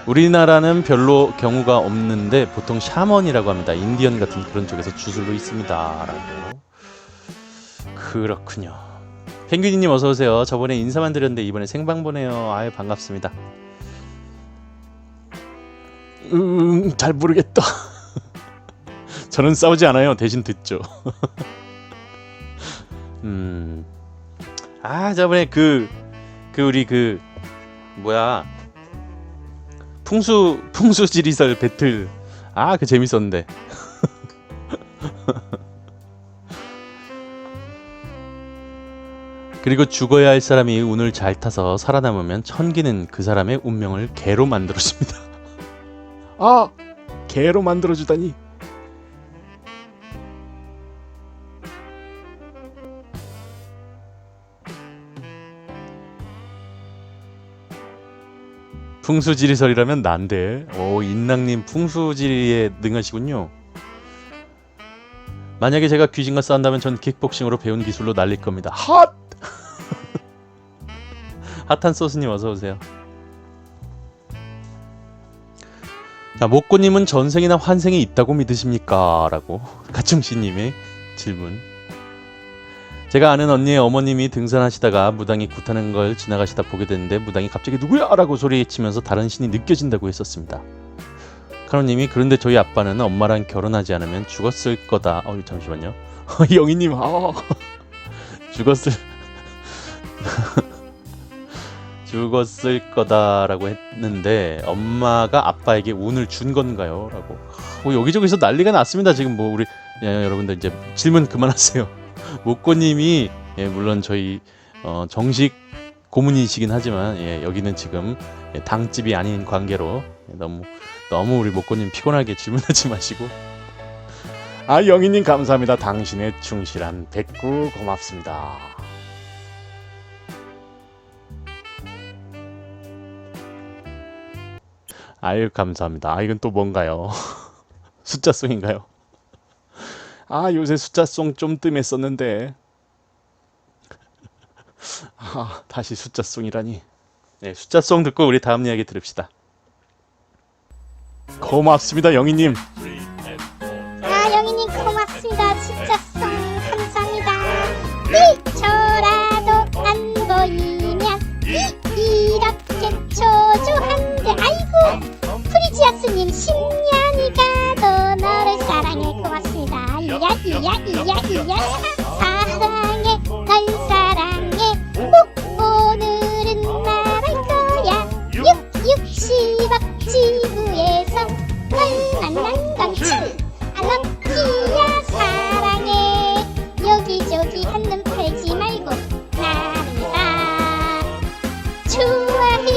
우리나라는 별로 경우가 없는데 보통 샤먼이라고 합니다. 인디언 같은 그런 쪽에서 주술로 있습니다 라고. 그렇군요. 펭귄이님 어서오세요. 저번에 인사만 드렸는데 이번에 생방 보네요. 아유, 반갑습니다. 잘 모르겠다. 저는 싸우지 않아요. 대신 듣죠. 저번에 우리 뭐야, 풍수지리설 배틀. 그 재밌었는데. 그리고 죽어야 할 사람이 운을 잘 타서 살아남으면 천기는 그 사람의 운명을 개로 만들어줍니다. 개로 만들어주다니. 풍수지리설이라면 난데. 오, 인랑님 풍수지리에 능하시군요. 만약에 제가 귀신과 싸운다면 전 킥복싱으로 배운 기술로 날릴 겁니다. 핫! 핫한 소스님 어서오세요. 자, 목고님은 전생이나 환생이 있다고 믿으십니까? 라고 가충씨님의 질문. 제가 아는 언니의 어머님이 등산하시다가 무당이 굿하는 걸 지나가시다 보게 됐는데 무당이 갑자기 누구야? 라고 소리치면서 다른 신이 느껴진다고 했었습니다. 카노님이 그런데 저희 아빠는 엄마랑 결혼하지 않으면 죽었을 거다. 잠시만요. 영희님 죽었을 거다라고 했는데 엄마가 아빠에게 운을 준 건가요? 라고 여기저기서 난리가 났습니다. 지금 뭐 우리 여러분들 이제 질문 그만하세요. 모꼬님이 물론 저희 정식 고문이시긴 하지만 여기는 지금 당집이 아닌 관계로 너무 우리 모꼬님 피곤하게 질문하지 마시고. 영희님 감사합니다. 당신의 충실한 백구 고맙습니다. 아유 감사합니다. 이건 또 뭔가요? 숫자송인가요? 요새 숫자송 좀 뜸했었는데 다시 숫자송이라니. 네, 숫자송 듣고 우리 다음 이야기 들읍시다. 고맙습니다 영희님. 영희님 고맙습니다. 진짜 감사합니다. 저라도 안 보이면 이렇게 초조한데 아이고 프리지아스님 10년이 가도 너를 사랑해. 고맙습니다. 이야 사랑해 널 사랑해. 오늘은 말할 거야. 60억 지구에서 널 만난 건 참 럭키야. 사랑해. 여기저기 한눈 팔지 말고 나를 봐. 좋아해.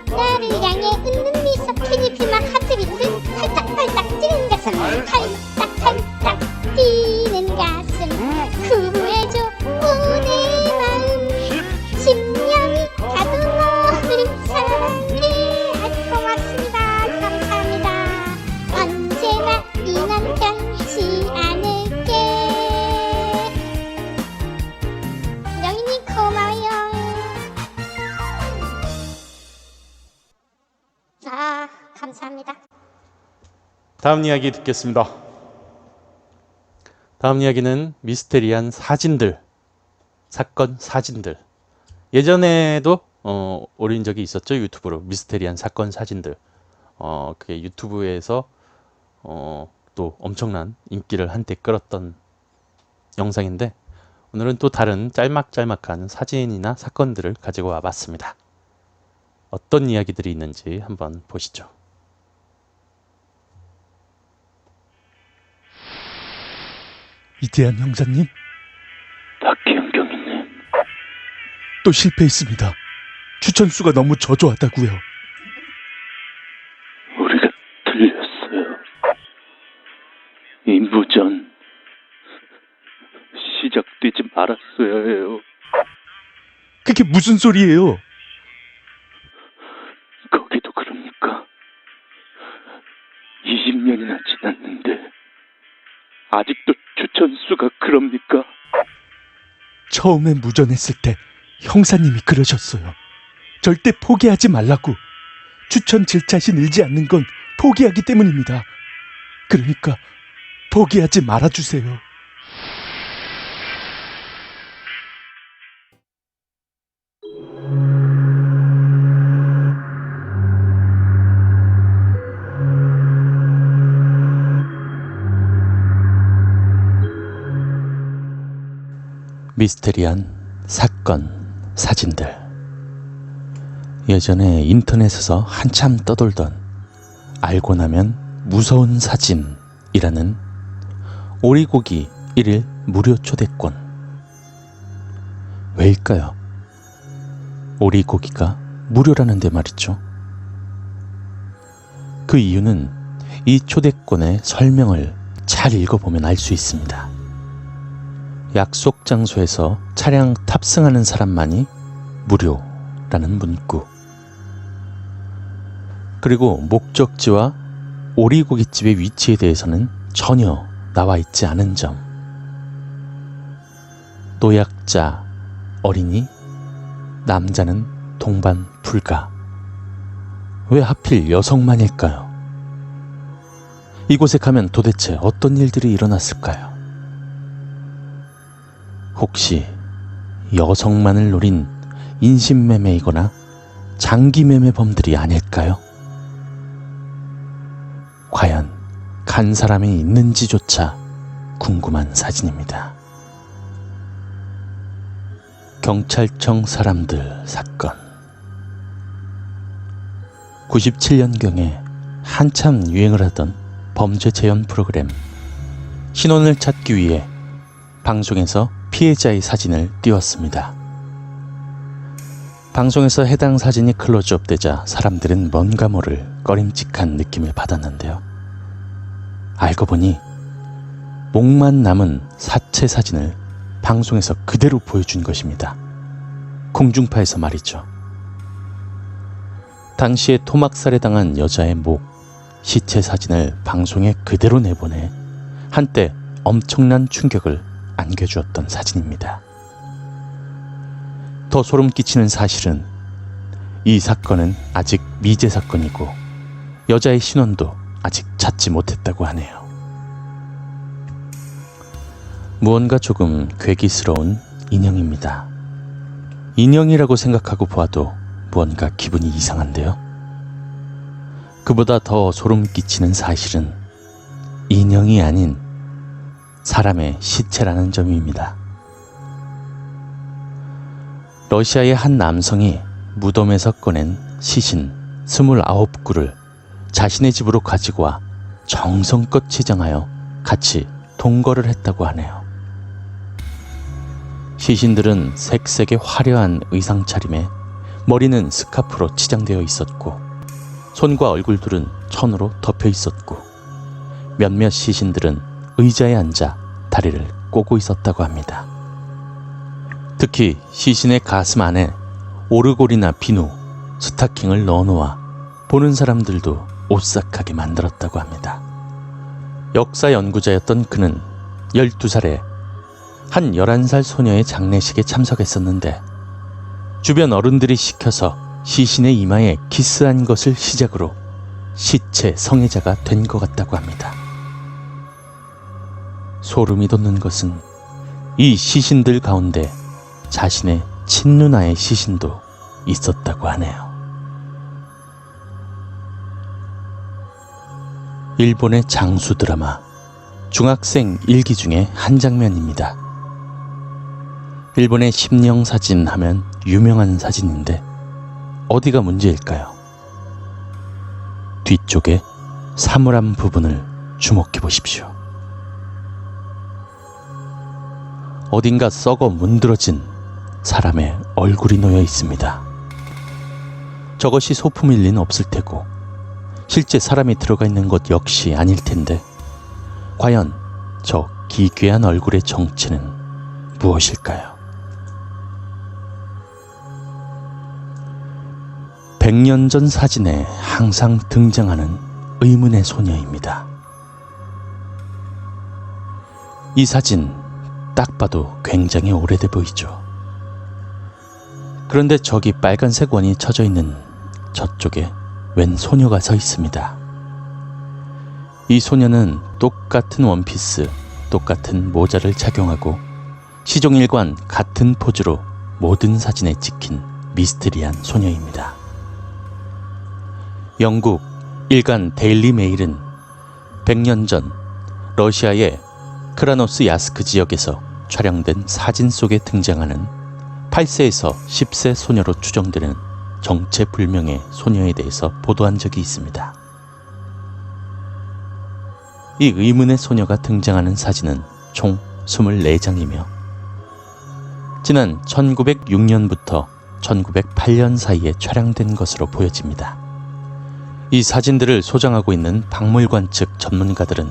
나를 향해 웃는 미소 피니피막 하트비트 팔딱팔딱 뛰는 가슴 팔딱팔딱 뛰는 가슴 구해줘 내 마음. 10년이 가도 너를 사랑해. 고맙습니다. 감사합니다. 언제나 인연 변치 않을게. 영희님 고마워요. 감사합니다. 다음 이야기 듣겠습니다. 다음 이야기는 미스테리한 사진들, 사건 사진들. 예전에도 올린 적이 있었죠. 유튜브로 미스테리한 사건 사진들. 그게 유튜브에서 또 엄청난 인기를 한때 끌었던 영상인데 오늘은 또 다른 짤막짤막한 사진이나 사건들을 가지고 와봤습니다. 어떤 이야기들이 있는지 한번 보시죠. 이태한 형사님, 박희영경이네. 또 실패했습니다. 추천수가 너무 저조하다고요. 우리가 틀렸어요. 이 무전 시작되지 말았어야 해요. 그게 무슨 소리예요? 거기도 그럽니까? 20년이나 지났는데 아직도 추천수가 그럽니까? 처음에 무전했을 때 형사님이 그러셨어요. 절대 포기하지 말라고. 추천 질차시 늘지 않는 건 포기하기 때문입니다. 그러니까 포기하지 말아주세요. 미스테리한 사건 사진들. 예전에 인터넷에서 한참 떠돌던 알고 나면 무서운 사진이라는 오리고기 1일 무료 초대권. 왜일까요? 오리고기가 무료라는데 말이죠. 그 이유는 이 초대권의 설명을 잘 읽어보면 알 수 있습니다. 약속 장소에서 차량 탑승하는 사람만이 무료라는 문구. 그리고 목적지와 오리고기집의 위치에 대해서는 전혀 나와 있지 않은 점. 노약자, 어린이, 남자는 동반 불가. 왜 하필 여성만일까요? 이곳에 가면 도대체 어떤 일들이 일어났을까요? 혹시 여성만을 노린 인신매매이거나 장기매매범들이 아닐까요? 과연 간 사람이 있는지조차 궁금한 사진입니다. 경찰청 사람들 사건. 97년경에 한참 유행을 하던 범죄 재현 프로그램 신원을 찾기 위해 방송에서 피해자의 사진을 띄웠습니다. 방송에서 해당 사진이 클로즈업 되자 사람들은 뭔가 모를 꺼림칙한 느낌을 받았는데요. 알고 보니 목만 남은 사체 사진을 방송에서 그대로 보여준 것입니다. 공중파에서 말이죠. 당시에 토막살해당한 여자의 목, 시체 사진을 방송에 그대로 내보내 한때 엄청난 충격을 안겨주었던 사진입니다. 더 소름 끼치는 사실은 이 사건은 아직 미제 사건이고 여자의 신원도 아직 찾지 못했다고 하네요. 무언가 조금 괴기스러운 인형입니다. 인형이라고 생각하고 보아도 무언가 기분이 이상한데요. 그보다 더 소름 끼치는 사실은 인형이 아닌 사람의 시체라는 점입니다. 러시아의 한 남성이 무덤에서 꺼낸 시신 29구를 자신의 집으로 가지고 와 정성껏 치장하여 같이 동거를 했다고 하네요. 시신들은 색색의 화려한 의상 차림에 머리는 스카프로 치장되어 있었고 손과 얼굴들은 천으로 덮여 있었고 몇몇 시신들은 의자에 앉아 다리를 꼬고 있었다고 합니다. 특히 시신의 가슴 안에 오르골이나 비누, 스타킹을 넣어놓아 보는 사람들도 오싹하게 만들었다고 합니다. 역사 연구자였던 그는 12살에 한 11살 소녀의 장례식에 참석했었는데 주변 어른들이 시켜서 시신의 이마에 키스한 것을 시작으로 시체 성애자가 된 것 같다고 합니다. 소름이 돋는 것은 이 시신들 가운데 자신의 친누나의 시신도 있었다고 하네요. 일본의 장수 드라마 중학생 일기 중에 한 장면입니다. 일본의 심령 사진 하면 유명한 사진인데 어디가 문제일까요? 뒤쪽에 사물함 부분을 주목해 보십시오. 어딘가 썩어 문드러진 사람의 얼굴이 놓여 있습니다. 저것이 소품일 리는 없을 테고 실제 사람이 들어가 있는 것 역시 아닐 텐데 과연 저 기괴한 얼굴의 정체는 무엇일까요? 100년 전 사진에 항상 등장하는 의문의 소녀입니다. 이 사진 딱 봐도 굉장히 오래돼 보이죠. 그런데 저기 빨간색 원이 쳐져 있는 저쪽에 웬 소녀가 서 있습니다. 이 소녀는 똑같은 원피스, 똑같은 모자를 착용하고 시종일관 같은 포즈로 모든 사진에 찍힌 미스테리한 소녀입니다. 영국 일간 데일리 메일은 100년 전 러시아의 크라노스 야스크 지역에서 촬영된 사진 속에 등장하는 8세에서 10세 소녀로 추정되는 정체불명의 소녀에 대해서 보도한 적이 있습니다. 이 의문의 소녀가 등장하는 사진은 총 24장이며 지난 1906년부터 1908년 사이에 촬영된 것으로 보여집니다. 이 사진들을 소장하고 있는 박물관 측 전문가들은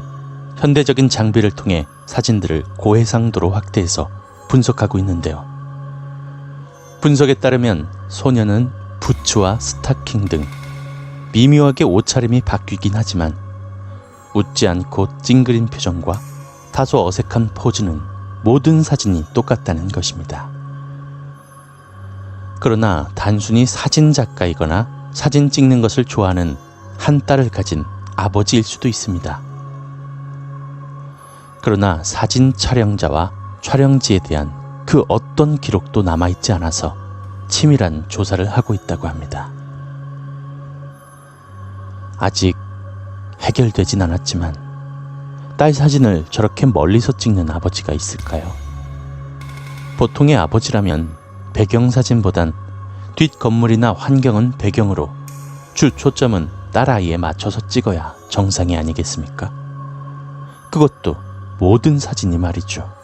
현대적인 장비를 통해 사진들을 고해상도로 확대해서 분석하고 있는데요. 분석에 따르면 소녀는 부츠와 스타킹 등 미묘하게 옷차림이 바뀌긴 하지만 웃지 않고 찡그린 표정과 다소 어색한 포즈는 모든 사진이 똑같다는 것입니다. 그러나 단순히 사진 작가이거나 사진 찍는 것을 좋아하는 한 딸을 가진 아버지일 수도 있습니다. 그러나 사진 촬영자와 촬영지에 대한 그 어떤 기록도 남아있지 않아서 치밀한 조사를 하고 있다고 합니다. 아직 해결되진 않았지만 딸 사진을 저렇게 멀리서 찍는 아버지가 있을까요? 보통의 아버지라면 배경사진보단 뒷 건물이나 환경은 배경으로 주 초점은 딸아이에 맞춰서 찍어야 정상이 아니겠습니까? 그것도 모든 사진이 말이죠.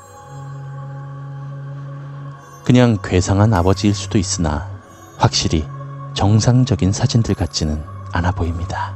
그냥 괴상한 아버지일 수도 있으나 확실히 정상적인 사진들 같지는 않아 보입니다.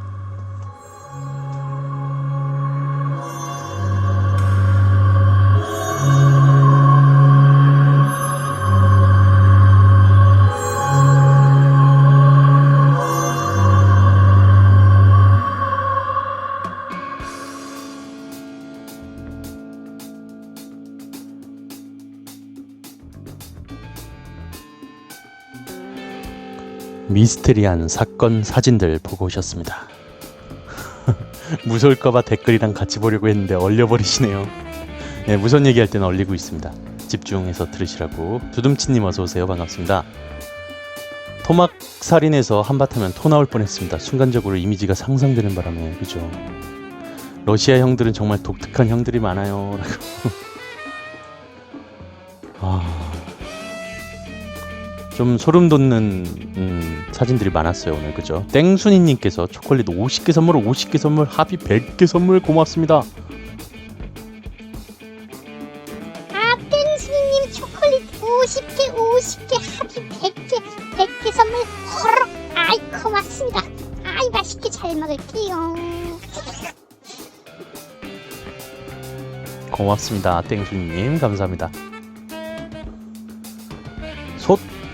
미스테리한 사건 사진들 보고 오셨습니다. 무서울까봐 댓글이랑 같이 보려고 했는데 얼려버리시네요. 네, 무서운 얘기할 때는 얼리고 있습니다. 집중해서 들으시라고. 두둠치님 어서오세요. 반갑습니다. 토막 살인해서 한바탕면 토 나올 뻔했습니다. 순간적으로 이미지가 상상되는 바람에. 그죠? 러시아 형들은 정말 독특한 형들이 많아요. 좀 소름 돋는 사진들이 많았어요 오늘. 그죠? 땡순이님께서 초콜릿 50개 선물, 50개 선물, 합의 100개 선물 고맙습니다. 아, 땡순이님 초콜릿 50개 합의 100개 선물 호로록. 아이 고맙습니다. 아이 맛있게 잘 먹을게요. 고맙습니다. 땡순이님 감사합니다.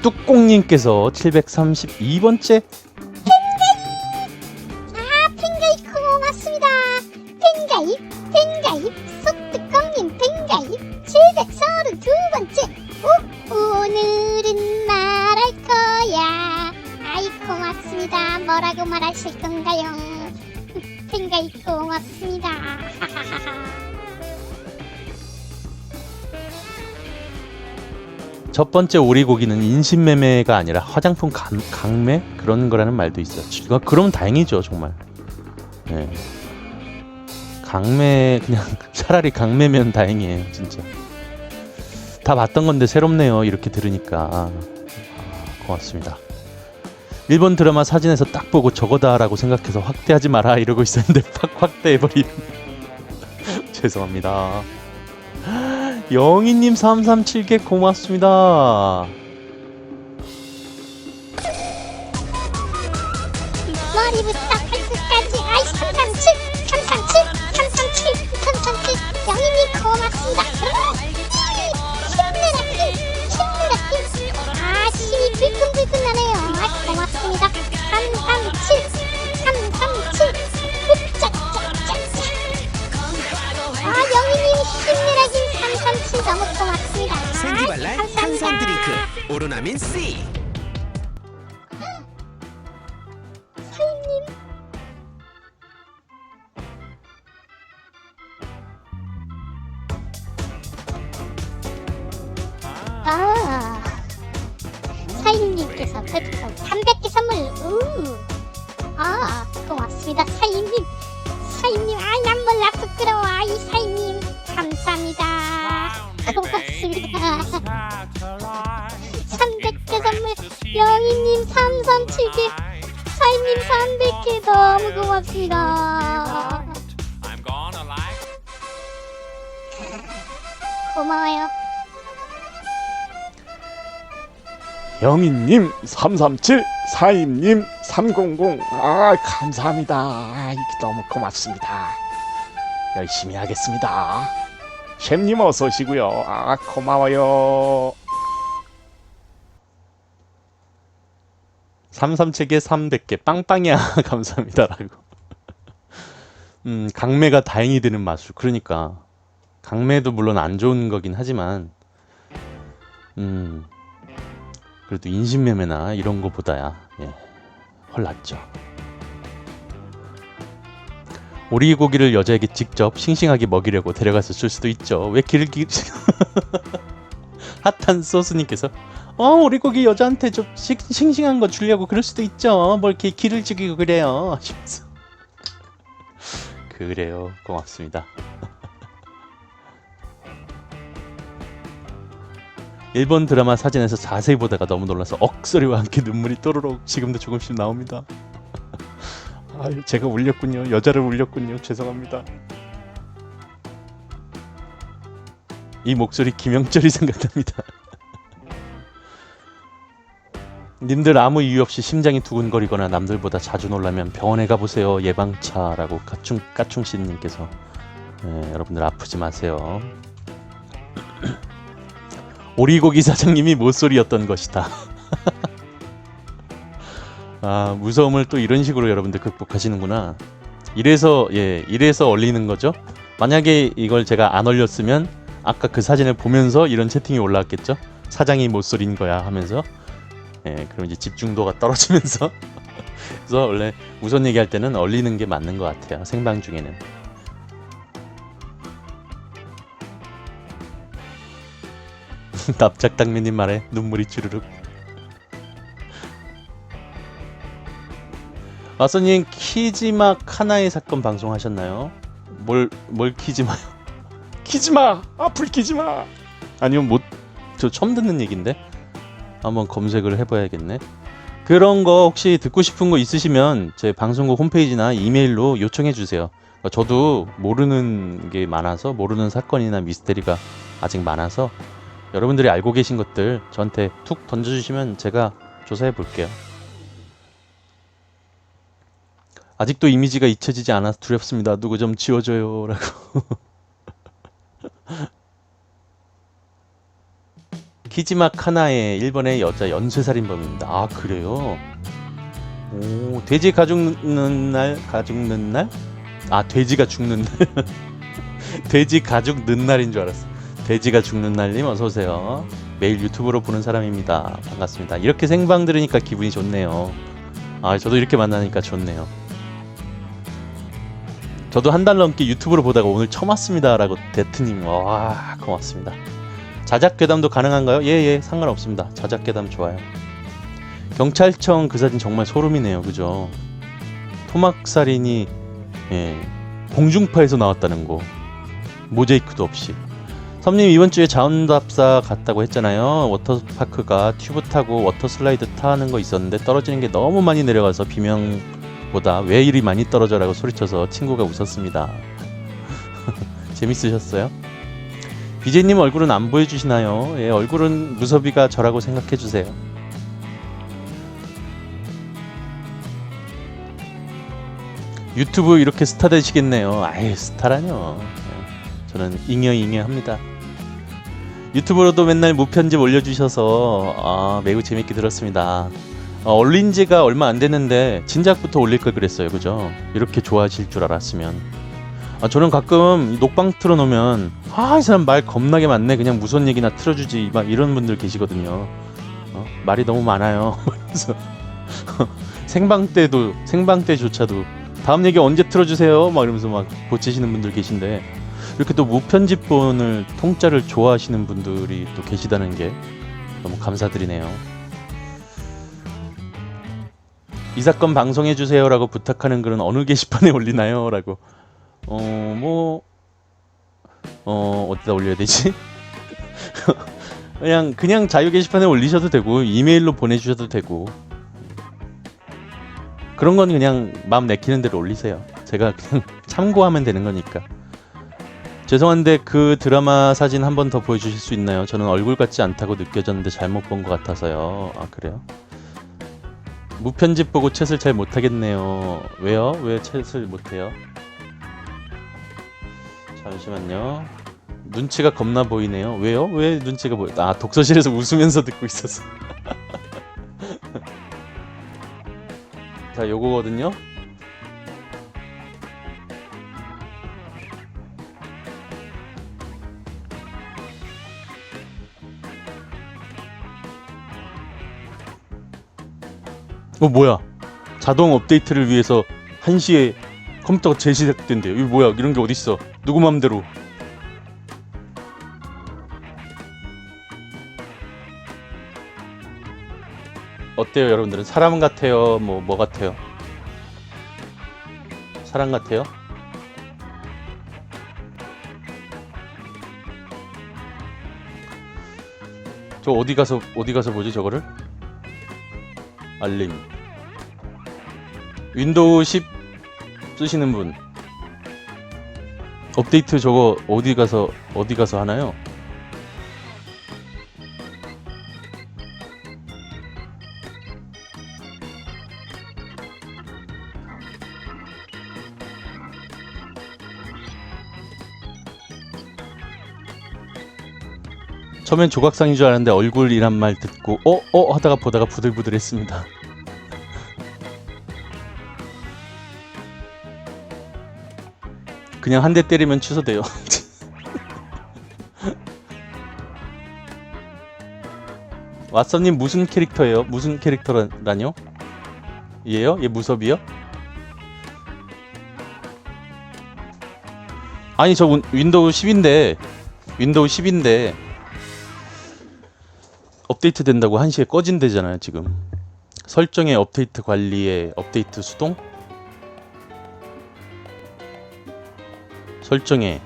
소뚜꽁님께서 732번째 팬가입 고맙습니다. 팬가입 소뚜껑님 팬가입 732번째. 오늘은 말할 거야. 아이 고맙습니다. 뭐라고 말하실 건가요? 팬가입 고맙습니다. 첫 번째 오리고기는 인신매매가 아니라 화장품 강매? 그런 거라는 말도 있어요. 그럼 다행이죠 정말. 네. 강매 그냥 차라리 강매면 다행이에요 진짜. 다 봤던 건데 새롭네요 이렇게 들으니까. 고맙습니다. 일본 드라마 사진에서 딱 보고 저거다 라고 생각해서 확대하지 마라 이러고 있었는데 팍 확대해버린. 죄송합니다. 영희님 337개 고맙습니다. 머리부터 발끝까지 아이 337 영희님 고맙습니다. 힘내라 힘. 아 힘이 불끈불끈 나네요. 아 고맙습니다. 337 아 영희님 힘내라 힘 337 너무 고맙습니다. 생기발랄 감사합니다. 탄산 드링크 오로나민 C. 사인님 사인님께서 별풍선 300개 선물. 고맙습니다. 사인님 아이 난 몰라 부끄러워. 아이 사인님 감사합니다. 고맙습니다. 300개 선물 영희님 337개 사인님 300개 너무 고맙습니다. 고마워요. 영희님 337, 사임님 300. 아 감사합니다. 아, 이게 너무 고맙습니다. 열심히 하겠습니다. 셰프님 어서 오시고요. 아 고마워요. 337개 300개 빵빵이야. 감사합니다라고. 강매가 다행히 드는 마술. 그러니까 강매도 물론 안 좋은 거긴 하지만 그래도 인신매매나 이런 거보다야 훨 낫죠. 오리고기를 여자에게 직접 싱싱하게 먹이려고 데려가서 줄 수도 있죠. 왜 길을 핫한 소스님께서 오리고기 여자한테 좀 싱싱한 거 주려고 그럴 수도 있죠. 뭐 이렇게 기를 죽이고 그래요. 하시면서. 그래요. 고맙습니다. 일본 드라마 사진에서 자세히 보다가 너무 놀라서 억소리와 함께 눈물이 또르륵 지금도 조금씩 나옵니다. 아유, 제가 울렸군요. 여자를 울렸군요. 죄송합니다. 이 목소리 김영철이 생각납니다. 님들 아무 이유 없이 심장이 두근거리거나 남들보다 자주 놀라면 병원에 가보세요. 예방차라고 까충씨님께서. 네, 여러분들 아프지 마세요. 오리고기 사장님이 모쏠이었던 것이다. 아, 무서움을 또 이런 식으로 여러분들 극복하시는구나. 이래서 얼리는 거죠. 만약에 이걸 제가 안 얼렸으면 아까 그 사진을 보면서 이런 채팅이 올라왔겠죠. 사장이 모쏠인 거야 하면서. 예, 그럼 이제 집중도가 떨어지면서. 그래서 원래 우선 얘기할 때는 얼리는 게 맞는 것 같아요. 생방 중에는. 납작당면님 말에 눈물이 주르륵. 마서님 키지마 카나의 사건 방송하셨나요? 뭘 키지마요? 키지마 앞을 키지마. 아니면 저 처음 듣는 얘긴데 한번 검색을 해봐야겠네. 그런 거 혹시 듣고 싶은 거 있으시면 제 방송국 홈페이지나 이메일로 요청해 주세요. 저도 모르는 게 많아서, 모르는 사건이나 미스테리가 아직 많아서 여러분들이 알고 계신 것들 저한테 툭 던져주시면 제가 조사해 볼게요. 아직도 이미지가 잊혀지지 않아서 두렵습니다. 누구 좀 지워줘요 라고. 키지마 카나의 일본의 여자 연쇄살인범입니다. 아, 그래요? 오, 돼지 가죽 넣는 날? 아, 돼지가 죽는 날. 돼지 가죽 넣는 날인 줄 알았어. 돼지가 죽는 날님 어서오세요. 매일 유튜브로 보는 사람입니다. 반갑습니다. 이렇게 생방 들으니까 기분이 좋네요. 아, 저도 이렇게 만나니까 좋네요. 저도 한 달 넘게 유튜브로 보다가 오늘 처음 왔습니다 라고 데트님, 와, 고맙습니다. 자작괴담도 가능한가요? 예, 상관없습니다. 자작괴담 좋아요. 경찰청 그 사진 정말 소름이네요. 그죠? 토막살인이 공중파에서 나왔다는 거, 모자이크도 없이. 섬님 이번 주에 자원답사 갔다고 했잖아요. 워터파크가 튜브 타고 워터슬라이드 타는 거 있었는데 떨어지는 게 너무 많이 내려가서 비명보다 왜 이리 많이 떨어져라고 소리쳐서 친구가 웃었습니다. 재밌으셨어요? BJ님 얼굴은 안 보여주시나요? 예, 얼굴은 무섭이가 저라고 생각해주세요. 유튜브 이렇게 스타 되시겠네요. 아예 스타라뇨. 저는 잉여잉여합니다. 유튜브로도 맨날 무편집 올려주셔서 매우 재밌게 들었습니다. 올린 지가 얼마 안 됐는데 진작부터 올릴 걸 그랬어요. 그죠? 이렇게 좋아하실 줄 알았으면. 저는 가끔 녹방 틀어놓으면 이 사람 말 겁나게 많네, 그냥 무슨 얘기나 틀어주지, 막 이런 분들 계시거든요. 말이 너무 많아요. 그래서 생방 때조차도 다음 얘기 언제 틀어주세요 막 이러면서 막 고치시는 분들 계신데, 이렇게 또 무편집본을 통짜를 좋아하시는 분들이 또 계시다는 게 너무 감사드리네요. 이 사건 방송해주세요 라고 부탁하는 글은 어느 게시판에 올리나요? 라고. 어디다 올려야 되지? 그냥 자유 게시판에 올리셔도 되고, 이메일로 보내주셔도 되고, 그런 건 그냥 마음 내키는 대로 올리세요. 제가 그냥 참고하면 되는 거니까. 죄송한데 그 드라마 사진 한 번 더 보여주실 수 있나요? 저는 얼굴 같지 않다고 느껴졌는데 잘못 본 것 같아서요. 아, 그래요? 무편집 보고 챗을 잘 못하겠네요. 왜요? 왜 챗을 못해요? 잠시만요. 눈치가 겁나 보이네요. 왜요? 왜 눈치가 보여? 독서실에서 웃으면서 듣고 있었어. 자, 요거거든요. 뭐야? 자동 업데이트를 위해서 1시에 컴퓨터가 재시작된대요. 이거 뭐야? 이런 게 어딨어? 누구 맘대로? 어때요, 여러분들은? 사람 같아요? 뭐 같아요? 사람 같아요? 저 어디 가서 보지 저거를? 알림. 윈도우 10 쓰시는 분 업데이트 저거 어디 가서 하나요? 처음엔 조각상인 줄 알았는데 얼굴이란 말 듣고 하다가 보다가 부들부들했습니다. 그냥 한 대 때리면 취소돼요. 왓썸님 무슨 캐릭터예요? 무슨 캐릭터라뇨? 얘요? 얘 무섭이요? 아니 저 윈도우 10인데 업데이트 된다고 1시에 꺼진대잖아요 지금. 설정에 업데이트 관리에 업데이트 수동? 설정에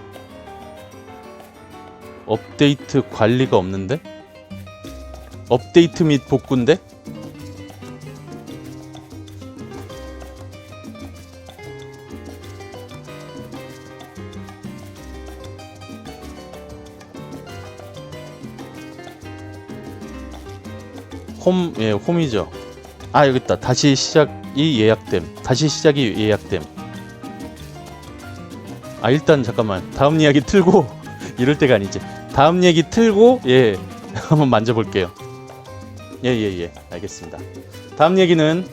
업데이트 관리가 없는데? 업데이트 및 복구인데? 홈이죠. 아 여기 있다. 다시 시작이 예약됨. 아 일단 잠깐만. 다음 이야기 틀고 이럴 때가 아니지. 다음 얘기 틀고 한번 만져볼게요. 알겠습니다. 다음 얘기는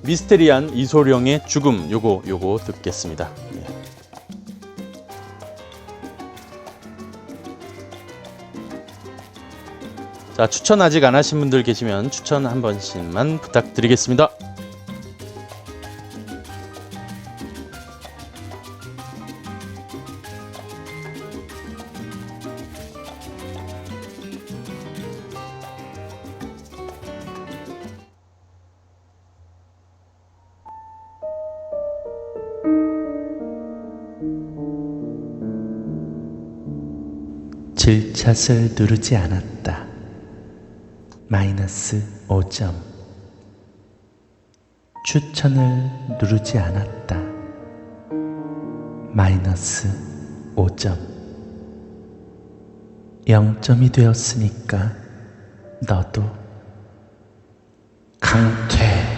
미스테리한 이소룡의 죽음 요거 듣겠습니다. 자, 추천 아직 안 하신 분들 계시면 추천 한 번씩만 부탁드리겠습니다. 질샷을 누르지 않았다. 마이너스 5점. 추천을 누르지 않았다. 마이너스 5점. 0점이 되었으니까 너도 강퇴.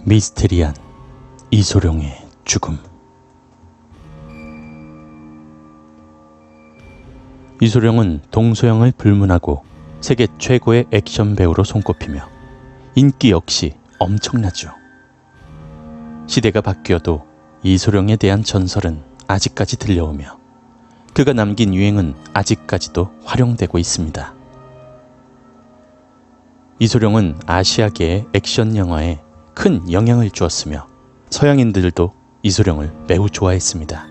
미스테리한 이소룡의 죽음. 이소룡은 동서양을 불문하고 세계 최고의 액션 배우로 손꼽히며 인기 역시 엄청나죠. 시대가 바뀌어도 이소룡에 대한 전설은 아직까지 들려오며 그가 남긴 유행은 아직까지도 활용되고 있습니다. 이소룡은 아시아계의 액션 영화에 큰 영향을 주었으며 서양인들도 이소룡을 매우 좋아했습니다.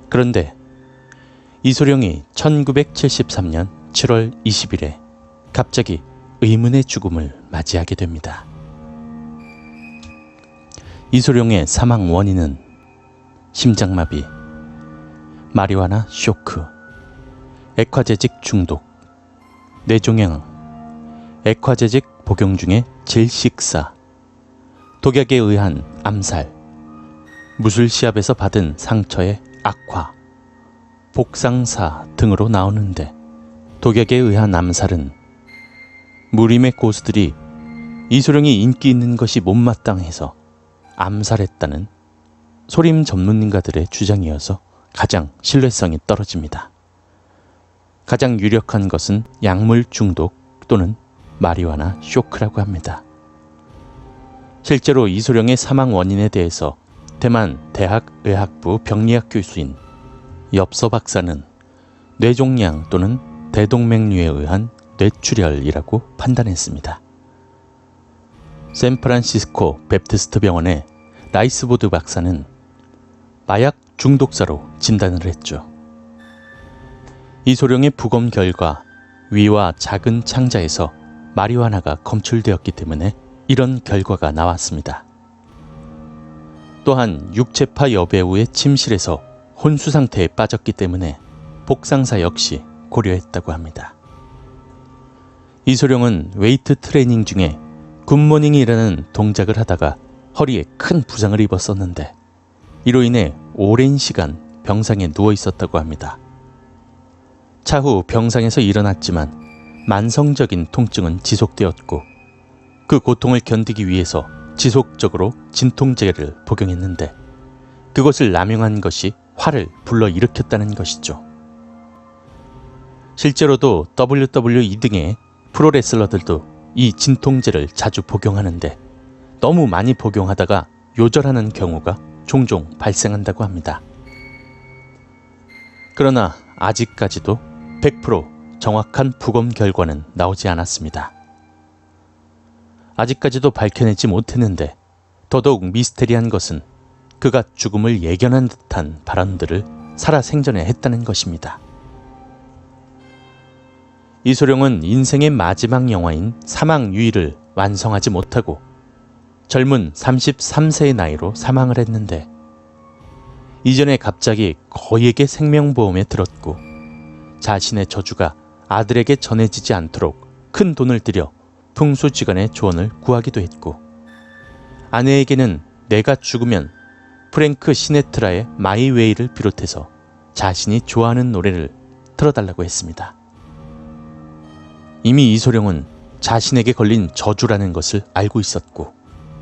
그런데 이소룡이 1973년 7월 20일에 갑자기 의문의 죽음을 맞이하게 됩니다. 이소룡의 사망 원인은 심장마비, 마리화나 쇼크, 액화제직 중독, 뇌종양, 액화제직 복용 중에 질식사, 독약에 의한 암살, 무술시합에서 받은 상처의 악화, 복상사 등으로 나오는데 독약에 의한 암살은 무림의 고수들이 이소룡이 인기 있는 것이 못마땅해서 암살했다는 소림 전문가들의 주장이어서 가장 신뢰성이 떨어집니다. 가장 유력한 것은 약물 중독 또는 마리화나 쇼크라고 합니다. 실제로 이소룡의 사망 원인에 대해서 대만 대학의학부 병리학 교수인 엽서 박사는 뇌종양 또는 대동맥류에 의한 뇌출혈이라고 판단했습니다. 샌프란시스코 베프티스트 병원의 라이스보드 박사는 마약 중독자로 진단을 했죠. 이소룡의 부검 결과 위와 작은 창자에서 마리화나가 검출되었기 때문에 이런 결과가 나왔습니다. 또한 육체파 여배우의 침실에서 혼수 상태에 빠졌기 때문에 복상사 역시 고려했다고 합니다. 이소룡은 웨이트 트레이닝 중에 굿모닝이라는 동작을 하다가 허리에 큰 부상을 입었었는데 이로 인해 오랜 시간 병상에 누워 있었다고 합니다. 차후 병상에서 일어났지만 만성적인 통증은 지속되었고 그 고통을 견디기 위해서 지속적으로 진통제를 복용했는데 그것을 남용한 것이 화를 불러일으켰다는 것이죠. 실제로도 WWE 등의 프로레슬러들도 이 진통제를 자주 복용하는데 너무 많이 복용하다가 요절하는 경우가 종종 발생한다고 합니다. 그러나 아직까지도 100% 정확한 부검 결과는 나오지 않았습니다. 아직까지도 밝혀내지 못했는데 더더욱 미스테리한 것은 그가 죽음을 예견한 듯한 발언들을 살아생전에 했다는 것입니다. 이소룡은 인생의 마지막 영화인 사망유의를 완성하지 못하고 젊은 33세의 나이로 사망을 했는데 이전에 갑자기 거액의 생명보험에 들었고 자신의 저주가 아들에게 전해지지 않도록 큰 돈을 들여 풍수지간의 조언을 구하기도 했고 아내에게는 내가 죽으면 프랭크 시네트라의 마이웨이를 비롯해서 자신이 좋아하는 노래를 틀어달라고 했습니다. 이미 이소룡은 자신에게 걸린 저주라는 것을 알고 있었고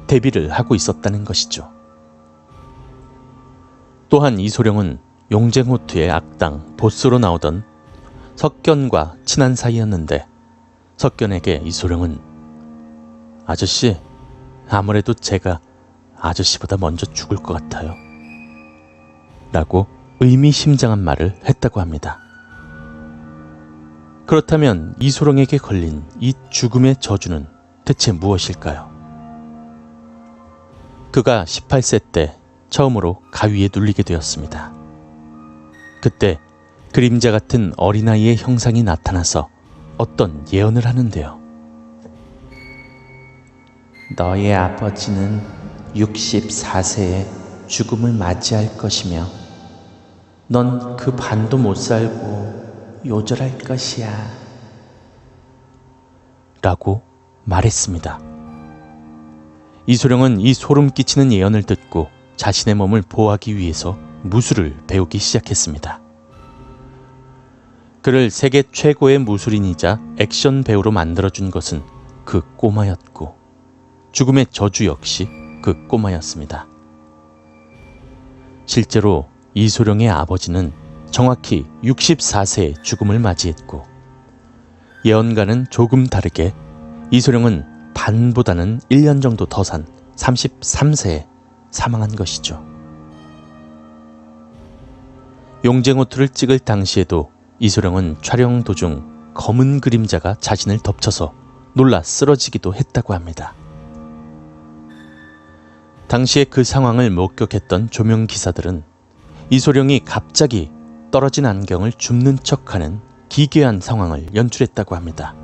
대비를 하고 있었다는 것이죠. 또한 이소룡은 용쟁호투의 악당 보스로 나오던 석견과 친한 사이였는데 석견에게 이소룡은 아저씨, 아무래도 제가 아저씨보다 먼저 죽을 것 같아요 라고 의미심장한 말을 했다고 합니다. 그렇다면 이소룡에게 걸린 이 죽음의 저주는 대체 무엇일까요? 그가 18세 때 처음으로 가위에 눌리게 되었습니다. 그때 그림자 같은 어린아이의 형상이 나타나서 어떤 예언을 하는데요. 너의 아버지는 64세에 죽음을 맞이할 것이며 넌 그 반도 못 살고 요절할 것이야 라고 말했습니다. 이소룡은 이 소름 끼치는 예언을 듣고 자신의 몸을 보호하기 위해서 무술을 배우기 시작했습니다. 그를 세계 최고의 무술인이자 액션 배우로 만들어준 것은 그 꼬마였고 죽음의 저주 역시 그 꼬마였습니다. 실제로 이소룡의 아버지는 정확히 64세의 죽음을 맞이했고 예언과는 조금 다르게 이소룡은 반보다는 1년 정도 더 산 33세에 사망한 것이죠. 용쟁호투를 찍을 당시에도 이소룡은 촬영 도중 검은 그림자가 자신을 덮쳐서 놀라 쓰러지기도 했다고 합니다. 당시에 그 상황을 목격했던 조명기사들은 이소룡이 갑자기 떨어진 안경을 줍는 척하는 기괴한 상황을 연출했다고 합니다.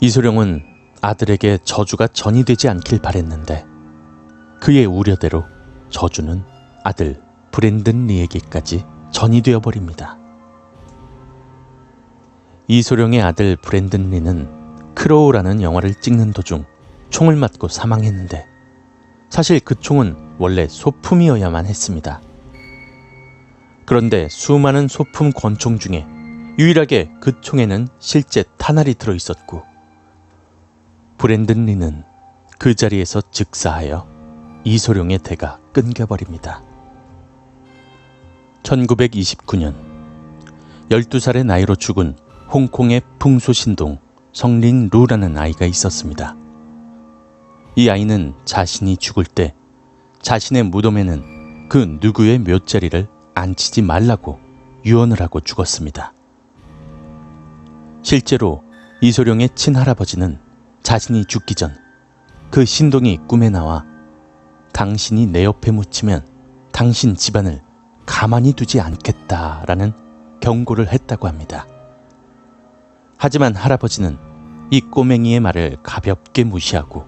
이소룡은 아들에게 저주가 전이되지 않길 바랬는데 그의 우려대로 저주는 아들 브랜든 리에게까지 전이되어 버립니다. 이소룡의 아들 브랜든 리는 크로우라는 영화를 찍는 도중 총을 맞고 사망했는데 사실 그 총은 원래 소품이어야만 했습니다. 그런데 수많은 소품 권총 중에 유일하게 그 총에는 실제 탄알이 들어있었고 브랜든 리는 그 자리에서 즉사하여 이소룡의 대가 끊겨버립니다. 1929년 12살의 나이로 죽은 홍콩의 풍소신동 성린 루라는 아이가 있었습니다. 이 아이는 자신이 죽을 때 자신의 무덤에는 그 누구의 묘자리를 앉히지 말라고 유언을 하고 죽었습니다. 실제로 이소룡의 친할아버지는 자신이 죽기 전 그 신동이 꿈에 나와 당신이 내 옆에 묻히면 당신 집안을 가만히 두지 않겠다라는 경고를 했다고 합니다. 하지만 할아버지는 이 꼬맹이의 말을 가볍게 무시하고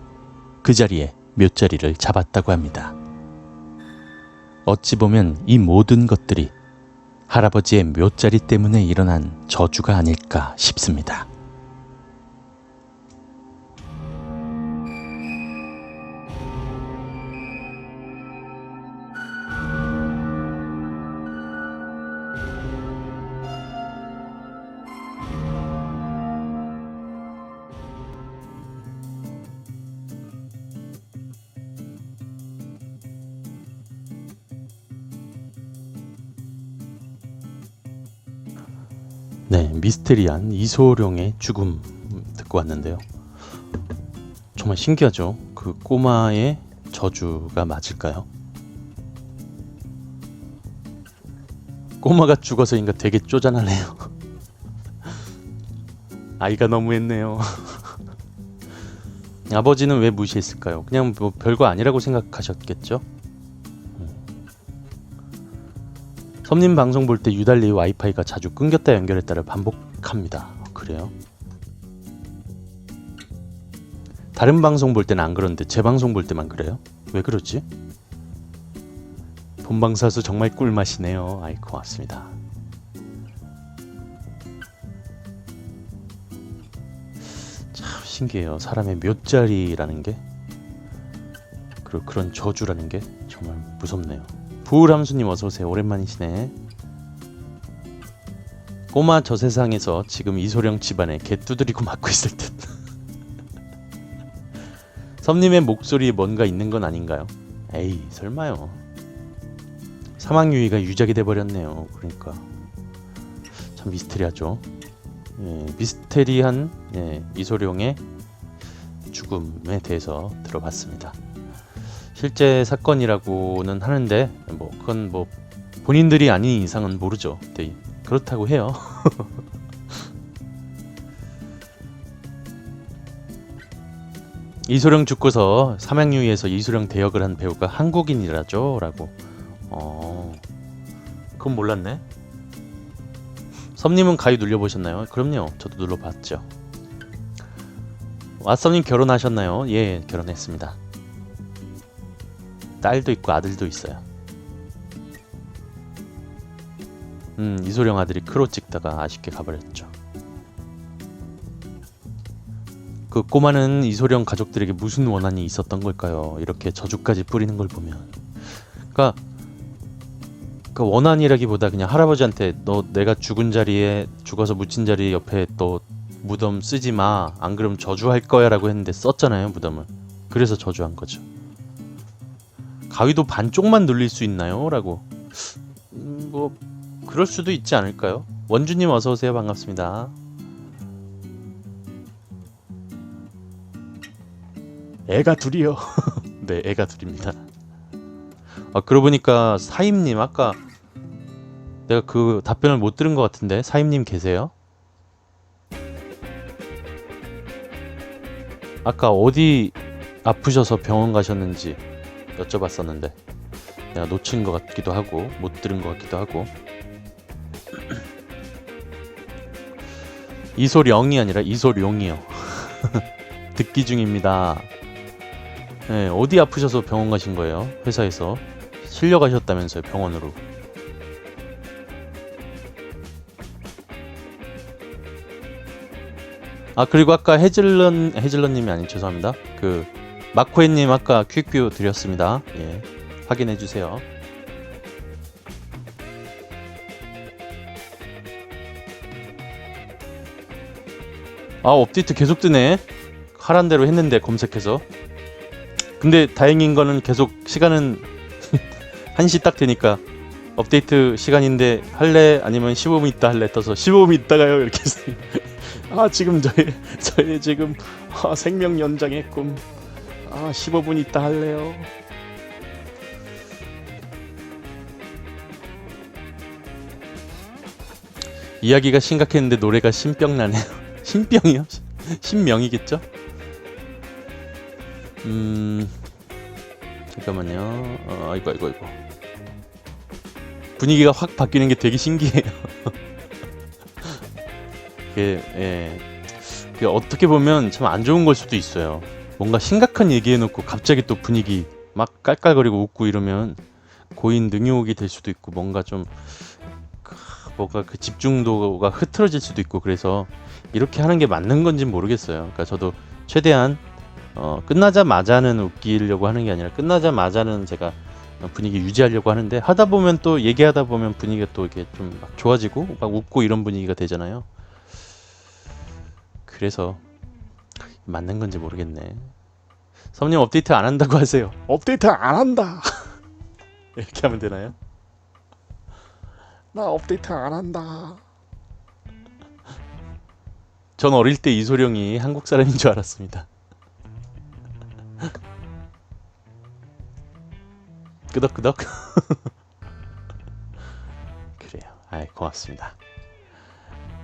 그 자리에 묘자리를 잡았다고 합니다. 어찌 보면 이 모든 것들이 할아버지의 묘자리 때문에 일어난 저주가 아닐까 싶습니다. 네, 미스테리한 이소룡의 죽음 듣고 왔는데요. 정말 신기하죠? 그 꼬마의 저주가 맞을까요? 꼬마가 죽어서인가 되게 쪼잔하네요. 아이가 너무했네요. 아버지는 왜 무시했을까요? 그냥 뭐 별거 아니라고 생각하셨겠죠? 섬님 방송 볼 때 유달리 와이파이가 자주 끊겼다 연결했다를 반복합니다. 그래요? 다른 방송 볼 때는 안 그런데 제 방송 볼 때만 그래요? 왜 그러지? 본방사수 정말 꿀맛이네요. 아이 고맙습니다. 참 신기해요. 사람의 묘자리라는 게 그리고 그런 저주라는 게 정말 무섭네요. 부울함수님 어서오세요. 오랜만이시네. 꼬마 저 세상에서 지금 이소룡 집안에 개 두드리고 맞고 있을 듯. 섬님의 목소리에 뭔가 있는 건 아닌가요? 에이 설마요. 사망유의가 유작이 돼버렸네요. 그러니까 참 미스테리하죠. 예, 미스테리한 이소룡의 죽음에 대해서 들어봤습니다. 실제 사건이라고는 하는데 뭐 그건 뭐 본인들이 아닌 이상은 모르죠. 네, 그렇다고 해요. 이소룡 죽고서 삼양유의에서 이소룡 대역을 한 배우가 한국인이라죠 라고. 그건 몰랐네. 섬님은 가위 눌려보셨나요? 그럼요, 저도 눌러봤죠. 왓썸님 결혼하셨나요? 예, 결혼했습니다. 딸도 있고 아들도 있어요. 이소룡 아들이 크로 찍다가 아쉽게 가버렸죠. 그 꼬마는 이소룡 가족들에게 무슨 원한이 있었던 걸까요? 이렇게 저주까지 뿌리는 걸 보면. 그러니까 그 원한이라기보다 그냥 할아버지한테 너 내가 죽은 자리에 죽어서 묻힌 자리 옆에 또 무덤 쓰지 마. 안 그러면 저주할 거야 라고 했는데 썼잖아요, 무덤을. 그래서 저주한 거죠. 가위도 반쪽만 눌릴 수 있나요? 라고. 뭐 그럴 수도 있지 않을까요? 원주님 어서오세요. 반갑습니다. 애가 둘이요. 네, 애가 둘입니다. 그러고 보니까 사임님 아까 내가 그 답변을 못 들은 것 같은데 사임님 계세요? 아까 어디 아프셔서 병원 가셨는지 여쭤봤었는데 내가 놓친 것 같기도 하고 못 들은 것 같기도 하고. 이소령이 아니라 이소룡이요. 듣기 중입니다. 네, 어디 아프셔서 병원 가신 거예요? 회사에서 실려 가셨다면서요, 병원으로. 그리고 아까 해즐런님이 아니 죄송합니다. 그 마코에님 아까 퀵뷰 드렸습니다. 예, 확인해 주세요. 업데이트 계속 뜨네. 하란 대로 했는데 검색해서. 근데 다행인 거는 계속 시간은 1시 딱 되니까 업데이트 시간인데 할래? 아니면 15분 있다 할래? 떠서 15분 있다가요 이렇게 했어요. 아 지금 저희 지금 생명 연장의 꿈. 15분 있다 할래요. 이야기가 심각했는데 노래가 신병나네요. 신병이요? 신명이겠죠? 잠깐만요. 이거. 분위기가 확 바뀌는 게 되게 신기해요. 그게 어떻게 보면 참 안 좋은 걸 수도 있어요. 뭔가 심각한 얘기해놓고 갑자기 또 분위기 막 깔깔거리고 웃고 이러면 고인 능욕이 될 수도 있고 뭔가 그 집중도가 흐트러질 수도 있고 그래서 이렇게 하는 게 맞는 건지 모르겠어요. 그러니까 저도 최대한 끝나자마자는 웃기려고 하는 게 아니라 끝나자마자는 제가 분위기 유지하려고 하는데 하다 보면 또 얘기하다 보면 분위기가 또 이렇게 좀 막 좋아지고 막 웃고 이런 분위기가 되잖아요. 그래서 맞는 건지 모르겠네. 선생님 업데이트 안 한다고 하세요. 업데이트 안 한다. 이렇게 하면 되나요? 나 업데이트 안 한다. 전 어릴 때 이소룡이 한국 사람인 줄 알았습니다. 끄덕끄덕. 그래요. 아이 고맙습니다.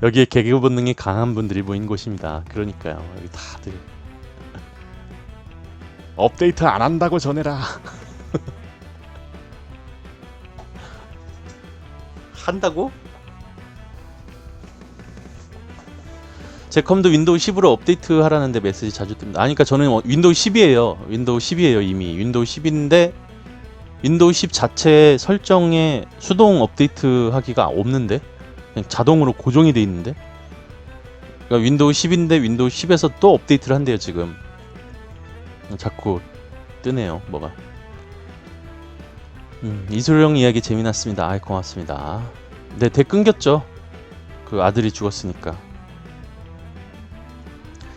여기에 개그 본능이 강한 분들이 모인 곳입니다. 그러니까요. 여기 다들 업데이트 안 한다고 전해라. 한다고? 제 컴도 윈도우 10으로 업데이트 하라는데 메시지 자주 뜹니다. 그러니까 저는 윈도우 10이에요. 윈도우 10이에요 이미. 윈도우 10인데 윈도우 10 자체 설정에 수동 업데이트 하기가 없는데 그냥 자동으로 고정이 돼 있는데 그러니까 윈도우 10인데 윈도우 10에서 또 업데이트를 한대요 지금. 자꾸 뜨네요 뭐가. 이소룡 이야기 재미났습니다. 아이 고맙습니다. 네, 대 끊겼죠. 그 아들이 죽었으니까.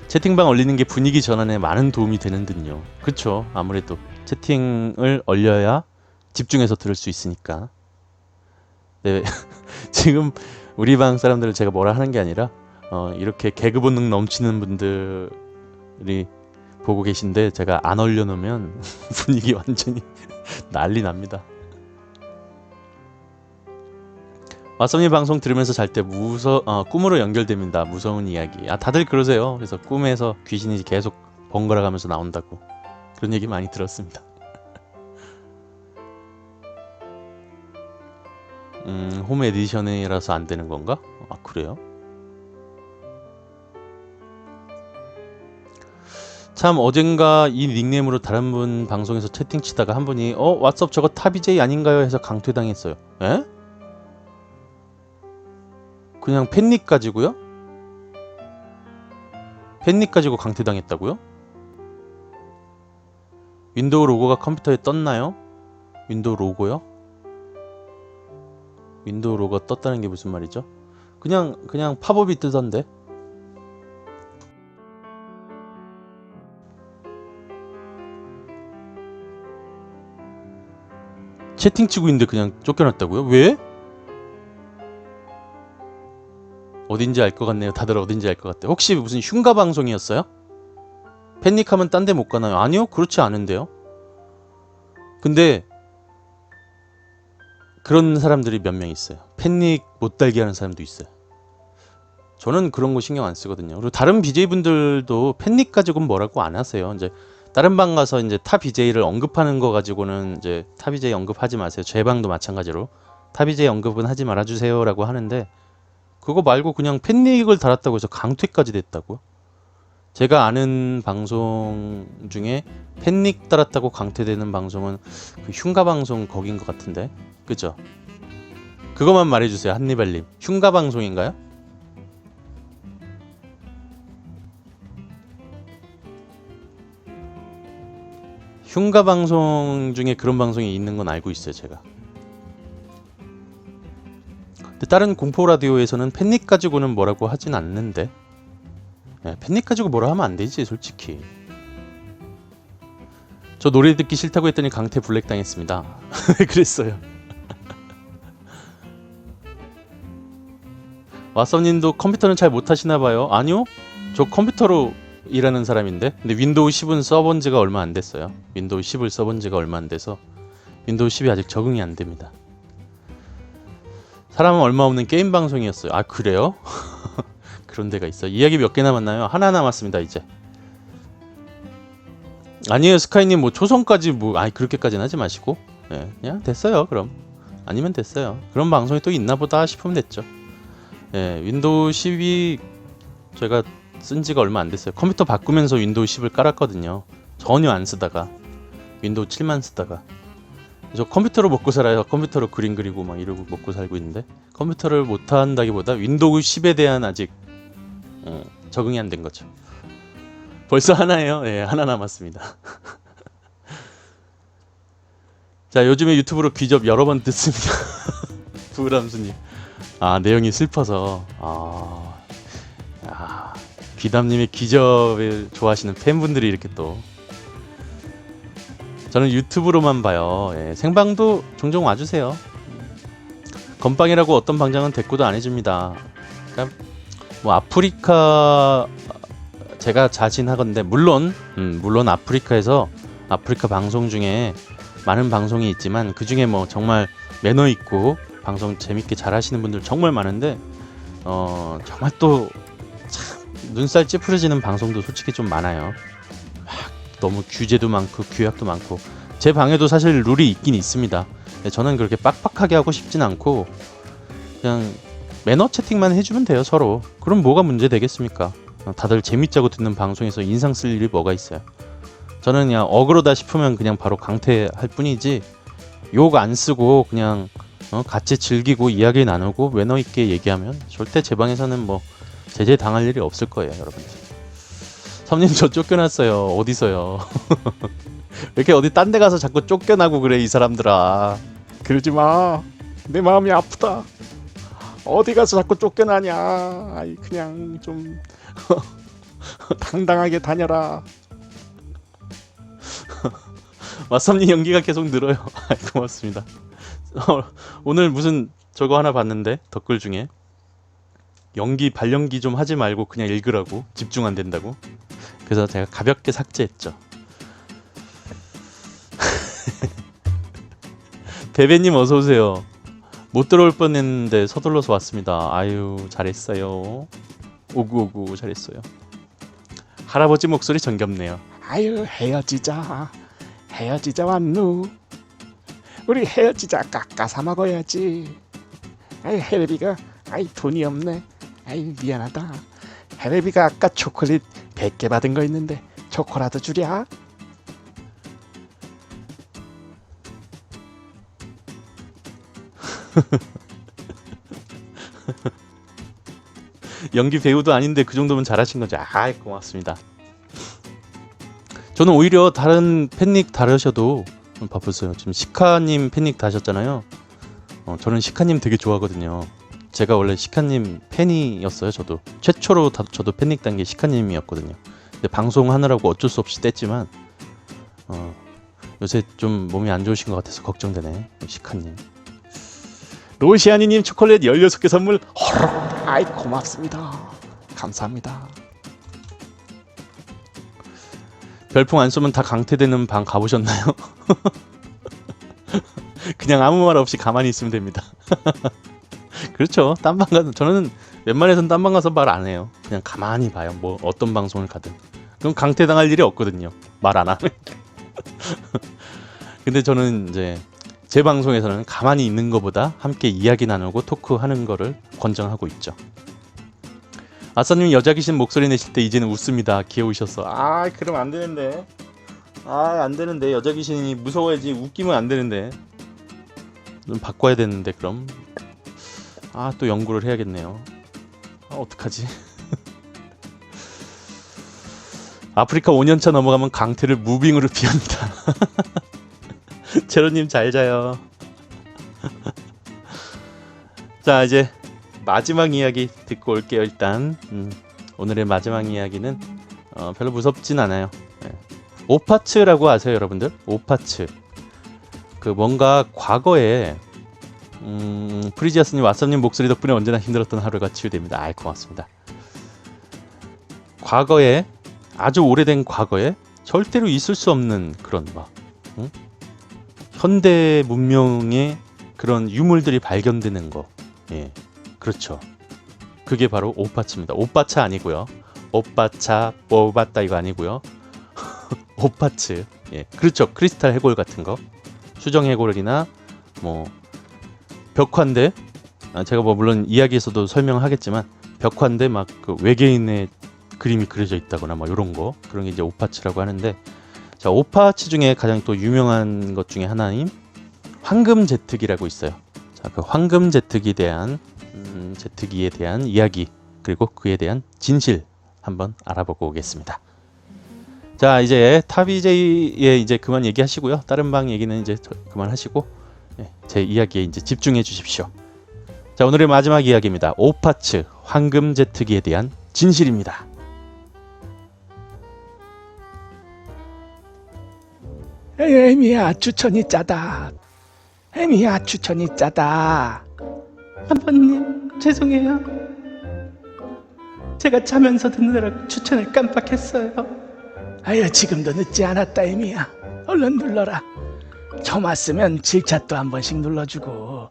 채팅방 올리는 게 분위기 전환에 많은 도움이 되는 듯요. 그쵸. 아무래도 채팅을 올려야 집중해서 들을 수 있으니까. 네, 지금 우리 방 사람들을 제가 뭐라 하는 게 아니라 이렇게 개그 본능 넘치는 분들이 보고 계신데 제가 안 올려놓으면 분위기 완전히 난리 납니다. 왓썸님 방송 들으면서 잘 때 꿈으로 연결됩니다. 무서운 이야기. 다들 그러세요. 그래서 꿈에서 귀신이 계속 번갈아 가면서 나온다고 그런 얘기 많이 들었습니다. 홈 에디션이라서 안 되는 건가? 그래요? 참 어젠가 이 닉네임으로 다른 분 방송에서 채팅 치다가 한 분이 왓썹 저거 탑이제이 아닌가요? 해서 강퇴당했어요. 에? 그냥 팬닉 가지고요? 팬닉 가지고 강퇴당했다고요? 윈도우 로고가 컴퓨터에 떴나요? 윈도우 로고요? 윈도우 로고가 떴다는 게 무슨 말이죠? 그냥 팝업이 뜨던데? 채팅 치고 있는데 그냥 쫓겨났다고요? 왜? 어딘지 알 것 같네요. 다들 어딘지 알 것 같아요. 혹시 무슨 흉가 방송이었어요? 팬닉하면 딴 데 못 가나요? 아니요. 그렇지 않은데요. 근데 그런 사람들이 몇 명 있어요. 팬닉 못 달게 하는 사람도 있어요. 저는 그런 거 신경 안 쓰거든요. 그리고 다른 BJ분들도 팬닉 가지고는 뭐라고 안 하세요. 이제 다른 방 가서 이제 타 BJ를 언급하는 거 가지고는 이제 타 BJ 언급하지 마세요. 제 방도 마찬가지로 타 BJ 언급은 하지 말아주세요라고 하는데 그거 말고 그냥 팬닉을 달았다고 해서 강퇴까지 됐다고요? 제가 아는 방송 중에 팬닉 달았다고 강퇴되는 방송은 그 흉가 방송 거긴 것 같은데 그죠? 그것만 말해주세요. 한니발님 흉가 방송인가요? 흉가 방송 중에 그런 방송이 있는 건 알고 있어요 제가. 근데 다른 공포 라디오에서는 팬닉 가지고는 뭐라고 하진 않는데 팬닉 가지고 뭐라 하면 안 되지 솔직히. 저 노래 듣기 싫다고 했더니 강퇴 블랙 당했습니다. 왜 그랬어요? 왓썸님도 컴퓨터는 잘 못하시나 봐요. 아니요, 저 컴퓨터로 일하는 사람인데. 근데 윈도우 10은 써본 지가 얼마 안 됐어요. 윈도우 10을 써본 지가 얼마 안 돼서 윈도우 10이 아직 적응이 안 됩니다. 사람은 얼마 없는 게임 방송이었어요. 아, 그래요? 그런 데가 있어. 이야기 몇 개 남았나요? 하나 남았습니다 이제. 아니에요 스카이님, 뭐 초성까지 뭐 아니 그렇게까지는 하지 마시고, 예, 그냥 됐어요. 그럼 아니면 됐어요. 그런 방송이 또 있나 보다 싶으면 됐죠. 예, 윈도우 10이 제가 쓴 지가 얼마 안 됐어요. 컴퓨터 바꾸면서 윈도우 10을 깔았거든요. 전혀 안 쓰다가 윈도우 7만 쓰다가. 저 컴퓨터로 먹고 살아요. 컴퓨터로 그림 그리고 막 이러고 먹고 살고 있는데, 컴퓨터를 못 한다기보다 윈도우 10에 대한 아직 적응이 안 된 거죠. 벌써 하나예요. 예, 하나 남았습니다. 자, 요즘에 유튜브로 귀접 여러 번 듣습니다. 부람수님. 아, 내용이 슬퍼서. 귀담님의 귀접을 좋아하시는 팬분들이 이렇게 또. 저는 유튜브로만 봐요. 예, 생방도 종종 와주세요. 건빵이라고 어떤 방장은 대꾸도 안 해줍니다. 그러니까 뭐 아프리카 제가 자신하건대, 물론 아프리카에서 아프리카 방송 중에 많은 방송이 있지만 그 중에 뭐 정말 매너 있고 방송 재밌게 잘하시는 분들 정말 많은데, 정말 또 참 눈살 찌푸려지는 방송도 솔직히 좀 많아요. 막 너무 규제도 많고 규약도 많고. 제 방에도 사실 룰이 있긴 있습니다. 저는 그렇게 빡빡하게 하고 싶진 않고 그냥 매너 채팅만 해주면 돼요, 서로. 그럼 뭐가 문제 되겠습니까? 다들 재밌자고 듣는 방송에서 인상 쓸 일이 뭐가 있어요. 저는 그냥 어그로다 싶으면 그냥 바로 강퇴할 뿐이지, 욕 안 쓰고 그냥 같이 즐기고 이야기 나누고 매너 있게 얘기하면 절대 제 방에서는 뭐 제재 당할 일이 없을 거예요, 여러분들. 섬님, 저 쫓겨났어요. 어디서요? 왜 이렇게 어디 딴 데 가서 자꾸 쫓겨나고 그래, 이 사람들아. 그러지 마. 내 마음이 아프다. 어디 가서 자꾸 쫓겨나냐. 아이, 그냥 좀 당당하게 다녀라. 왓썸님 연기가 계속 늘어요. 고맙습니다. 오늘 무슨 저거 하나 봤는데, 댓글 중에 연기 발연기 좀 하지 말고 그냥 읽으라고, 집중 안 된다고. 그래서 제가 가볍게 삭제했죠. 베베님 어서 오세요. 못 들어올 뻔했는데 서둘러서 왔습니다. 아유, 잘했어요. 오구오구 잘했어요. 할아버지 목소리 정겹네요. 아유, 헤어지자. 헤어지자 왔누. 우리 헤어지자. 깎아사 먹어야지. 아이, 헤레비가 돈이 없네. 아이, 미안하다. 헤레비가 아까 초콜릿 100개 받은 거 있는데 초코라도 주랴. 연기 배우도 아닌데 그 정도면 잘하신 거죠. 아, 고맙습니다. 저는 오히려 다른 팬닉 다르셔도 바쁘세요. 지금 시카님 팬닉 다셨잖아요. 저는 시카님 되게 좋아하거든요. 제가 원래 시카님 팬이었어요. 저도 최초로 저도 팬닉 단 게 시카님이었거든요. 근데 방송하느라고 어쩔 수 없이 뗐지만 요새 좀 몸이 안 좋으신 것 같아서 걱정되네, 시카님. 로시아니님 초콜릿 16개 선물 호로록. 아이, 고맙습니다. 감사합니다. 별풍 안 쏘면 다 강퇴되는 방 가보셨나요? 그냥 아무 말 없이 가만히 있으면 됩니다. 그렇죠. 딴방 가서, 저는 웬만해서는 딴방 가서 말 안 해요. 그냥 가만히 봐요. 뭐 어떤 방송을 가든. 그럼 강퇴당할 일이 없거든요, 말 안 하면. 근데 저는 이제 제 방송에서는 가만히 있는 것보다 함께 이야기 나누고 토크하는 거를 권장하고 있죠. 아싸님, 여자 귀신 목소리 내실 때 이제는 웃습니다. 귀여우셔서. 아, 그럼 안 되는데. 아, 안 되는데. 여자 귀신이 무서워야지. 웃기면 안 되는데. 좀 바꿔야 되는데, 그럼. 아, 또 연구를 해야겠네요. 아, 어떡하지? 아프리카 5년차 넘어가면 강퇴를 무빙으로 피합니다. 제로님 잘 자요. 자, 이제 마지막 이야기 듣고 올게요. 일단 오늘의 마지막 이야기는 별로 무섭진 않아요. 네. 오파츠라고 아세요, 여러분들? 오파츠. 그 뭔가 과거에 프리지아스님, 왓썸님 목소리 덕분에 언제나 힘들었던 하루가 치유됩니다. 아이, 고맙습니다. 과거에, 아주 오래된 과거에 절대로 있을 수 없는 그런 현대 문명의 그런 유물들이 발견되는 거. 예, 그렇죠. 그게 바로 오파츠입니다. 오빠차 아니고요. 오빠차, 뽀바따 이거 아니고요. 오파츠. 예, 그렇죠. 크리스탈 해골 같은 거, 수정 해골이나 벽화인데, 제가 물론 이야기에서도 설명하겠지만 벽화인데 막 그 외계인의 그림이 그려져 있다거나 이런 거, 그런 게 이제 오파츠라고 하는데, 자, 오파츠 중에 가장 또 유명한 것 중에 하나인 황금 제트기라고 있어요. 자, 그 황금 제트기에 대한 이야기, 그리고 그에 대한 진실 한번 알아보고 오겠습니다. 자, 이제 타비제이에 이제 그만 얘기하시고요. 다른 방 얘기는 이제 그만하시고, 제 이야기에 이제 집중해 주십시오. 자, 오늘의 마지막 이야기입니다. 오파츠 황금 제트기에 대한 진실입니다. 에미야, 추천이 짜다. 에미야, 추천이 짜다. 아버님, 죄송해요. 제가 자면서 듣느라 추천을 깜빡했어요. 아유, 지금도 늦지 않았다, 에미야. 얼른 눌러라. 처음 왔으면 7차도 한 번씩 눌러주고.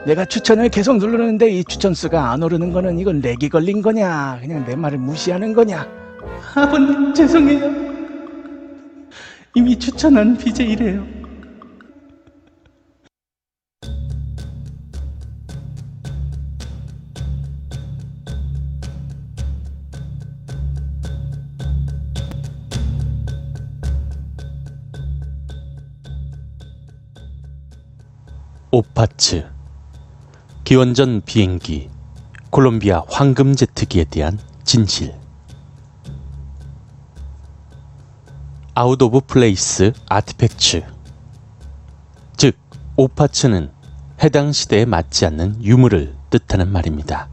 내가 추천을 계속 누르는데 이 추천 수가 안 오르는 거는 이건 렉이 걸린 거냐, 그냥 내 말을 무시하는 거냐? 아버님, 죄송해요. 이미 추천한 BJ래요. 오파츠, 기원전 비행기, 콜롬비아 황금 제트기에 대한 진실. 아웃 오브 플레이스 아티팩츠, 즉 오파츠는 해당 시대에 맞지 않는 유물을 뜻하는 말입니다.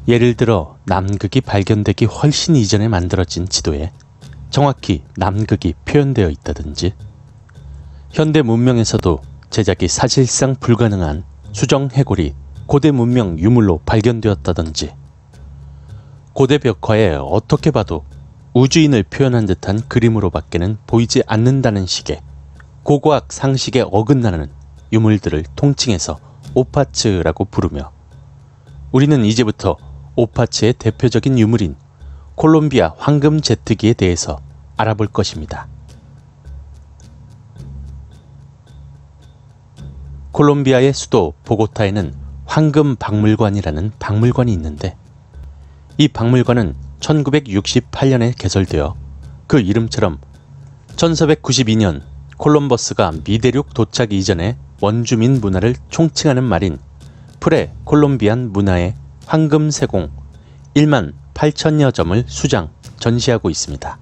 예를 들어 남극이 발견되기 훨씬 이전에 만들어진 지도에 정확히 남극이 표현되어 있다든지, 현대 문명에서도 제작이 사실상 불가능한 수정 해골이 고대 문명 유물로 발견되었다든지, 고대 벽화에 어떻게 봐도 우주인을 표현한 듯한 그림으로밖에는 보이지 않는다는 식의 고고학 상식에 어긋나는 유물들을 통칭해서 오파츠라고 부르며, 우리는 이제부터 오파츠의 대표적인 유물인 콜롬비아 황금 제트기에 대해서 알아볼 것입니다. 콜롬비아의 수도 보고타에는 황금 박물관이라는 박물관이 있는데, 이 박물관은 1968년에 개설되어 그 이름처럼 1492년 콜럼버스가 미대륙 도착 이전에 원주민 문화를 총칭하는 말인 프레 콜롬비안 문화의 황금 세공 1만 8천여 점을 수장, 전시하고 있습니다.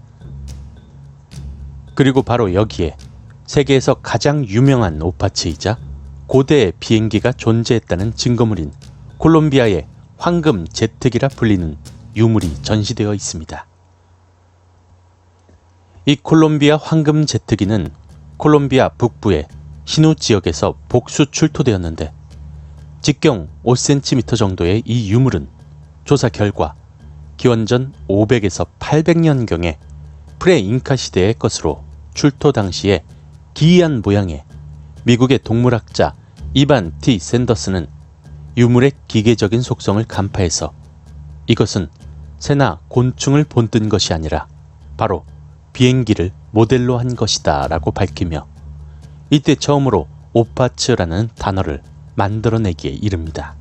그리고 바로 여기에 세계에서 가장 유명한 오파츠이자 고대 비행기가 존재했다는 증거물인 콜롬비아의 황금 제트기라 불리는 유물이 전시되어 있습니다. 이 콜롬비아 황금 제트기는 콜롬비아 북부의 시누 지역에서 복수 출토되었는데, 직경 5cm 정도의 이 유물은 조사 결과 기원전 500에서 800년경에 프레-잉카 시대의 것으로 출토 당시에 기이한 모양의 미국의 동물학자 이반 T. 샌더스는 유물의 기계적인 속성을 간파해서 이것은 새나 곤충을 본뜬 것이 아니라 바로 비행기를 모델로 한 것이다 라고 밝히며, 이때 처음으로 오파츠라는 단어를 만들어내기에 이릅니다.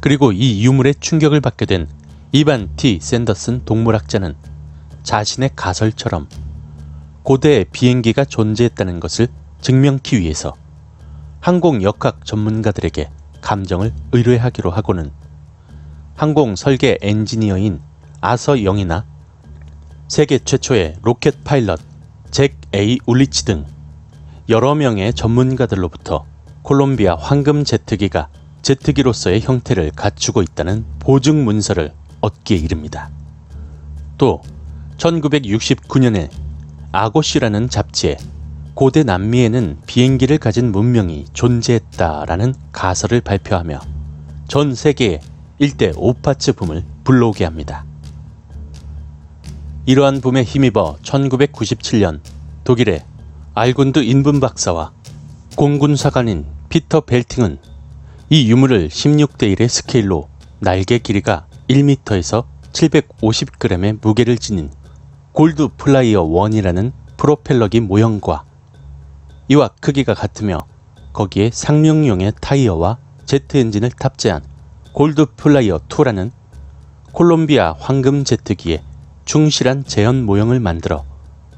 그리고 이 유물에 충격을 받게 된 이반 T. 샌더슨 동물학자는 자신의 가설처럼 고대 비행기가 존재했다는 것을 증명하기 위해서 항공 역학 전문가들에게 감정을 의뢰하기로 하고는 항공 설계 엔지니어인 아서 영이나 세계 최초의 로켓 파일럿 잭 A. 울리치 등 여러 명의 전문가들로부터 콜롬비아 황금 제트기가 제트기로서의 형태를 갖추고 있다는 보증 문서를 얻기에 이릅니다. 또 1969년에 아고시라는 잡지에 고대 남미에는 비행기를 가진 문명이 존재했다라는 가설을 발표하며 전 세계에 일대 오파츠 붐을 불러오게 합니다. 이러한 붐에 힘입어 1997년 독일의 알군드 인분 박사와 공군사관인 피터 벨팅은 이 유물을 16대 1의 스케일로 날개 길이가 1m에서 750g의 무게를 지닌 골드 플라이어 1이라는 프로펠러기 모형과 이와 크기가 같으며 거기에 상륙용의 타이어와 제트 엔진을 탑재한 골드 플라이어 2라는 콜롬비아 황금 제트기에 충실한 재현 모형을 만들어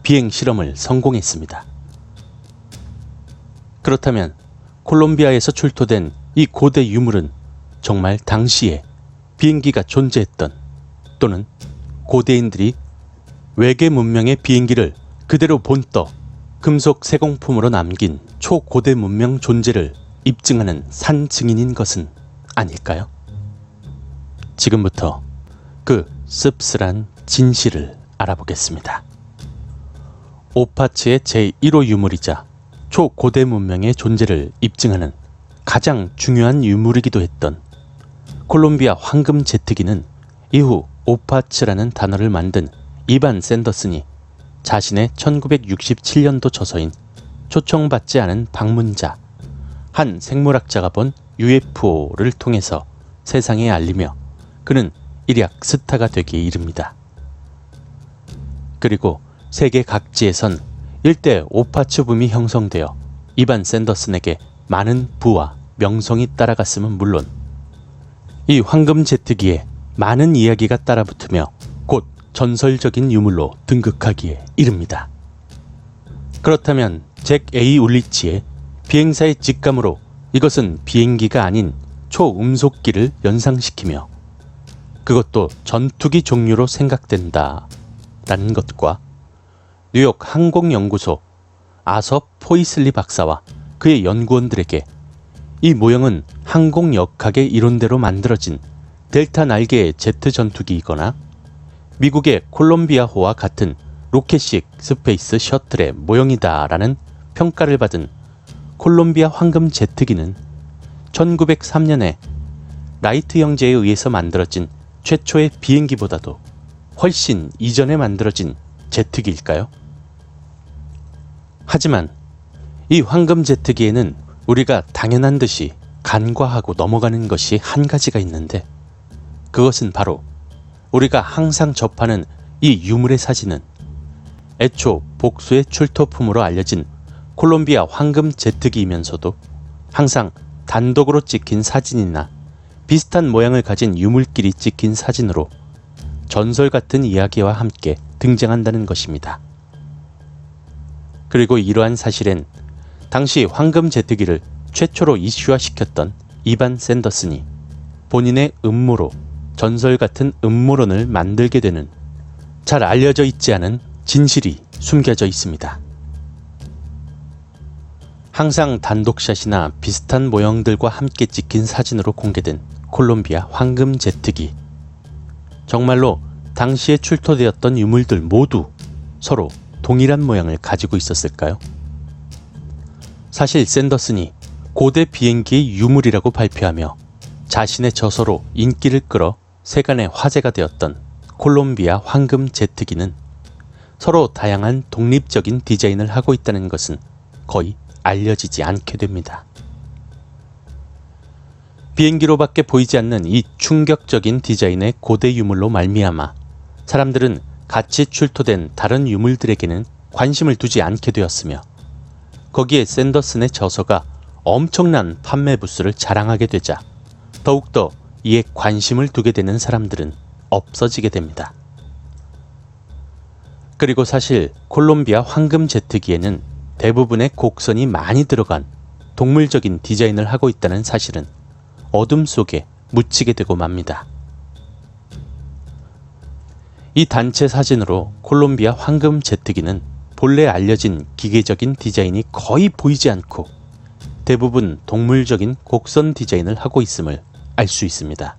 비행 실험을 성공했습니다. 그렇다면 콜롬비아에서 출토된 이 고대 유물은 정말 당시에 비행기가 존재했던 또는 고대인들이 외계 문명의 비행기를 그대로 본떠 금속 세공품으로 남긴 초고대 문명 존재를 입증하는 산 증인인 것은 아닐까요? 지금부터 그 씁쓸한 진실을 알아보겠습니다. 오파츠의 제1호 유물이자 초고대 문명의 존재를 입증하는 가장 중요한 유물이기도 했던 콜롬비아 황금 제트기는 이후 오파츠라는 단어를 만든 이반 샌더슨이 자신의 1967년도 저서인 초청받지 않은 방문자, 한 생물학자가 본 UFO를 통해서 세상에 알리며 그는 일약 스타가 되기에 이릅니다. 그리고 세계 각지에선 일대 오파츠 붐이 형성되어 이반 샌더슨에게 많은 부와 명성이 따라갔음은 물론 이 황금 제트기에 많은 이야기가 따라붙으며 곧 전설적인 유물로 등극하기에 이릅니다. 그렇다면 잭 A. 울리치의 비행사의 직감으로 이것은 비행기가 아닌 초음속기를 연상시키며 그것도 전투기 종류로 생각된다 라는 것과 뉴욕 항공연구소 아서 포이슬리 박사와 그의 연구원들에게 이 모형은 항공역학의 이론대로 만들어진 델타 날개의 제트 전투기이거나 미국의 콜롬비아호와 같은 로켓식 스페이스 셔틀의 모형이다 라는 평가를 받은 콜롬비아 황금 제트기는 1903년에 라이트 형제에 의해서 만들어진 최초의 비행기보다도 훨씬 이전에 만들어진 제트기일까요? 하지만 이 황금 제트기에는 우리가 당연한 듯이 간과하고 넘어가는 것이 한 가지가 있는데 그것은 바로 우리가 항상 접하는 이 유물의 사진은 애초 복수의 출토품으로 알려진 콜롬비아 황금 제트기이면서도 항상 단독으로 찍힌 사진이나 비슷한 모양을 가진 유물끼리 찍힌 사진으로 전설 같은 이야기와 함께 등장한다는 것입니다. 그리고 이러한 사실엔 당시 황금 제트기를 최초로 이슈화시켰던 이반 샌더슨이 본인의 음모로 전설 같은 음모론을 만들게 되는 잘 알려져 있지 않은 진실이 숨겨져 있습니다. 항상 단독샷이나 비슷한 모형들과 함께 찍힌 사진으로 공개된 콜롬비아 황금 제트기. 정말로 당시에 출토되었던 유물들 모두 서로 동일한 모양을 가지고 있었을까요? 사실 샌더슨이 고대 비행기의 유물이라고 발표하며 자신의 저서로 인기를 끌어 세간의 화제가 되었던 콜롬비아 황금 제트기는 서로 다양한 독립적인 디자인을 하고 있다는 것은 거의 알려지지 않게 됩니다. 비행기로밖에 보이지 않는 이 충격적인 디자인의 고대 유물로 말미암아 사람들은 같이 출토된 다른 유물들에게는 관심을 두지 않게 되었으며 거기에 샌더슨의 저서가 엄청난 판매 부수를 자랑하게 되자 더욱더 이에 관심을 두게 되는 사람들은 없어지게 됩니다. 그리고 사실 콜롬비아 황금 제트기에는 대부분의 곡선이 많이 들어간 동물적인 디자인을 하고 있다는 사실은 어둠 속에 묻히게 되고 맙니다. 이 단체 사진으로 콜롬비아 황금 제트기는 본래 알려진 기계적인 디자인이 거의 보이지 않고 대부분 동물적인 곡선 디자인을 하고 있음을 알 수 있습니다.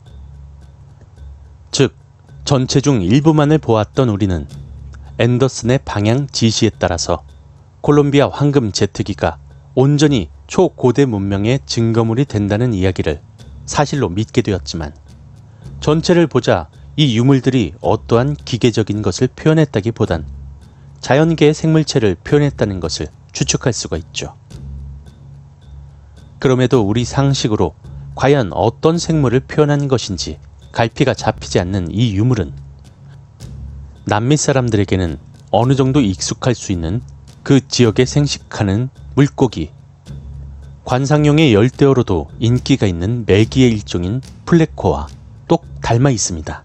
즉, 전체 중 일부만을 보았던 우리는 앤더슨의 방향 지시에 따라서 콜롬비아 황금 제트기가 온전히 초고대 문명의 증거물이 된다는 이야기를 사실로 믿게 되었지만 전체를 보자 이 유물들이 어떠한 기계적인 것을 표현했다기보단 자연계의 생물체를 표현했다는 것을 추측할 수가 있죠. 그럼에도 우리 상식으로 과연 어떤 생물을 표현한 것인지 갈피가 잡히지 않는 이 유물은 남미 사람들에게는 어느 정도 익숙할 수 있는 그 지역에 생식하는 물고기, 관상용의 열대어로도 인기가 있는 메기의 일종인 플레코와 똑 닮아 있습니다.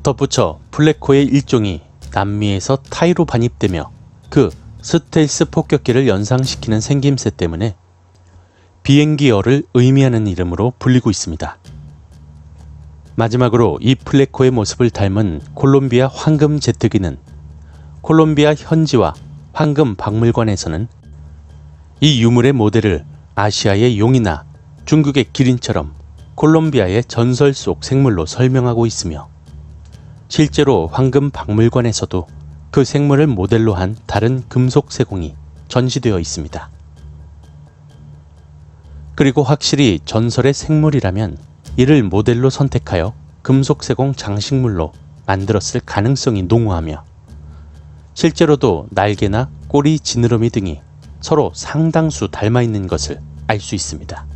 덧붙여 플레코의 일종이 남미에서 타이로 반입되며 그 스텔스 폭격기를 연상시키는 생김새 때문에 비행기어를 의미하는 이름으로 불리고 있습니다. 마지막으로 이 플레코의 모습을 닮은 콜롬비아 황금 제트기는 콜롬비아 현지와 황금 박물관에서는 이 유물의 모델을 아시아의 용이나 중국의 기린처럼 콜롬비아의 전설 속 생물로 설명하고 있으며 실제로 황금 박물관에서도 그 생물을 모델로 한 다른 금속 세공이 전시되어 있습니다. 그리고 확실히 전설의 생물이라면 이를 모델로 선택하여 금속 세공 장식물로 만들었을 가능성이 농후하며 실제로도 날개나 꼬리 지느러미 등이 서로 상당수 닮아 있는 것을 알 수 있습니다.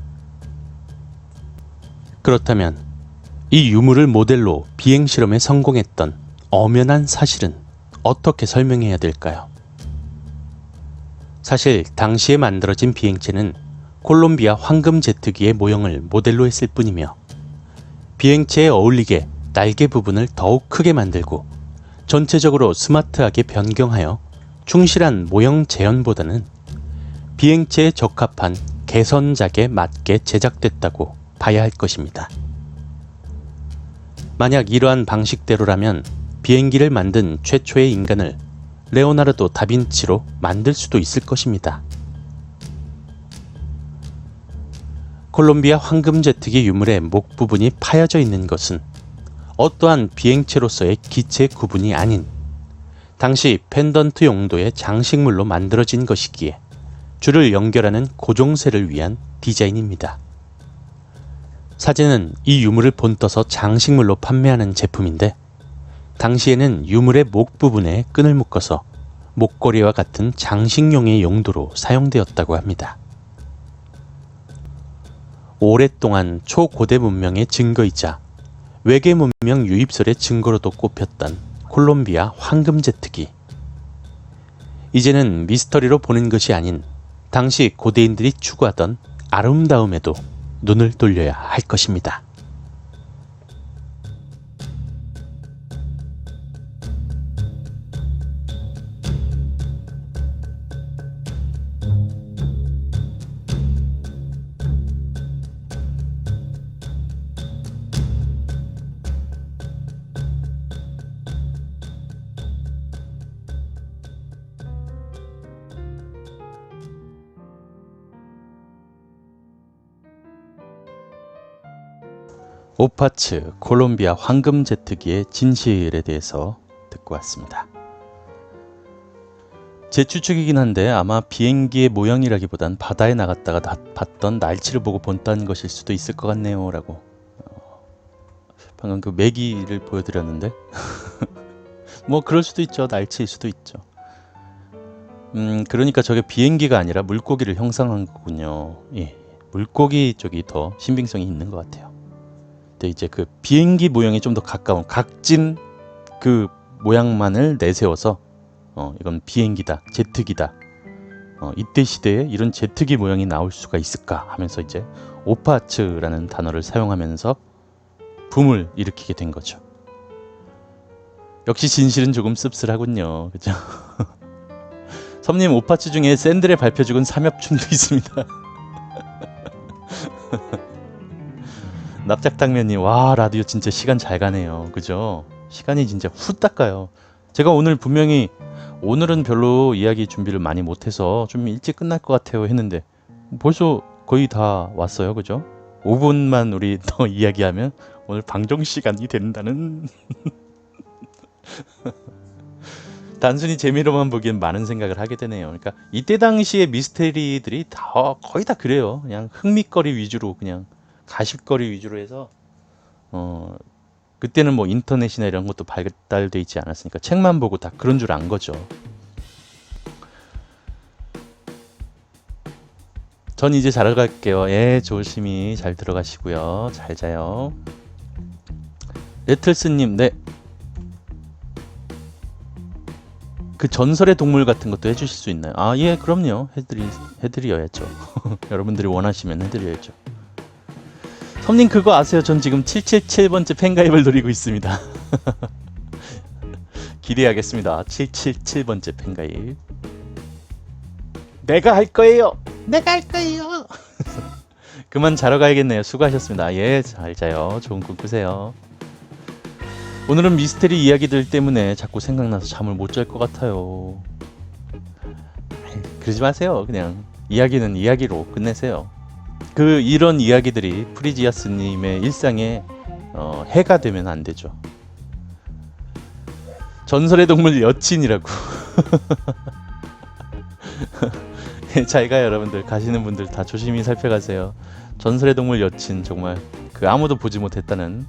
그렇다면 이 유물을 모델로 비행 실험에 성공했던 엄연한 사실은 어떻게 설명해야 될까요? 사실 당시에 만들어진 비행체는 콜롬비아 황금 제트기의 모형을 모델로 했을 뿐이며 비행체에 어울리게 날개 부분을 더욱 크게 만들고 전체적으로 스마트하게 변경하여 충실한 모형 재현보다는 비행체에 적합한 개선작에 맞게 제작됐다고 봐야 할 것입니다. 만약 이러한 방식대로라면 비행기를 만든 최초의 인간을 레오나르도 다빈치로 만들 수도 있을 것입니다. 콜롬비아 황금 제트기 유물의 목 부분이 파여져 있는 것은 어떠한 비행체로서의 기체 구분이 아닌 당시 펜던트 용도의 장식물로 만들어진 것이기에 줄을 연결하는 고정쇠를 위한 디자인입니다. 사진은 이 유물을 본떠서 장식물로 판매하는 제품인데 당시에는 유물의 목 부분에 끈을 묶어서 목걸이와 같은 장식용의 용도로 사용되었다고 합니다. 오랫동안 초고대 문명의 증거이자 외계 문명 유입설의 증거로도 꼽혔던 콜롬비아 황금 제트기. 이제는 미스터리로 보는 것이 아닌 당시 고대인들이 추구하던 아름다움에도 눈을 돌려야 할 것입니다. 오파츠 콜롬비아 황금 제트기의 진실에 대해서 듣고 왔습니다. 제 추측이긴 한데 아마 비행기의 모형이라기보단 바다에 나갔다가 봤던 날치를 보고 본다는 것일 수도 있을 것 같네요 라고 방금 그 메기를 보여드렸는데 뭐 그럴 수도 있죠. 날치일 수도 있죠. 그러니까 저게 비행기가 아니라 물고기를 형상한 거군요. 예, 물고기 쪽이 더 신빙성이 있는 것 같아요. 근데 이제 그 비행기 모형이 좀 더 가까운 각진 그 모양만을 내세워서 이건 비행기다, 제트기다. 이때 시대에 이런 제트기 모형이 나올 수가 있을까 하면서 이제 오파츠라는 단어를 사용하면서 붐을 일으키게 된 거죠. 역시 진실은 조금 씁쓸하군요. 그죠? 섬님 오파츠 중에 샌들의 발표 죽은 삼엽춤도 있습니다. 납작당면님, 와 라디오 진짜 시간 잘 가네요. 그죠? 시간이 진짜 후딱 가요. 제가 오늘 분명히 오늘은 별로 이야기 준비를 많이 못해서 좀 일찍 끝날 것 같아요 했는데 벌써 거의 다 왔어요. 그죠? 5분만 우리 더 이야기하면 오늘 방송 시간이 된다는 단순히 재미로만 보기엔 많은 생각을 하게 되네요. 그러니까 이때 당시의 미스테리들이 다 거의 다 그래요. 그냥 흥미거리 위주로, 그냥 가십거리 위주로 해서 그때는 뭐 인터넷이나 이런 것도 발달돼 있지 않았으니까 책만 보고 다 그런 줄 안 거죠. 전 이제 자러 갈게요. 예, 조심히 잘 들어가시고요. 잘 자요. 레틀스님, 네. 그 전설의 동물 같은 것도 해주실 수 있나요? 아, 예, 그럼요. 해드려야죠. 여러분들이 원하시면 해드려야죠. 섬님 그거 아세요? 전 지금 777번째 팬가입을 노리고 있습니다. 기대하겠습니다. 777번째 팬가입. 내가 할 거예요. 내가 할 거예요. 그만 자러 가야겠네요. 수고하셨습니다. 예, 잘 자요. 좋은 꿈 꾸세요. 오늘은 미스테리 이야기들 때문에 자꾸 생각나서 잠을 못 잘 것 같아요. 그러지 마세요. 그냥 이야기는 이야기로 끝내세요. 이런 이야기들이 프리지아스님의 일상에 해가 되면 안 되죠. 전설의 동물 여친이라고. 잘 가요, 여러분들. 가시는 분들 다 조심히 살펴가세요. 전설의 동물 여친, 정말 아무도 보지 못했다는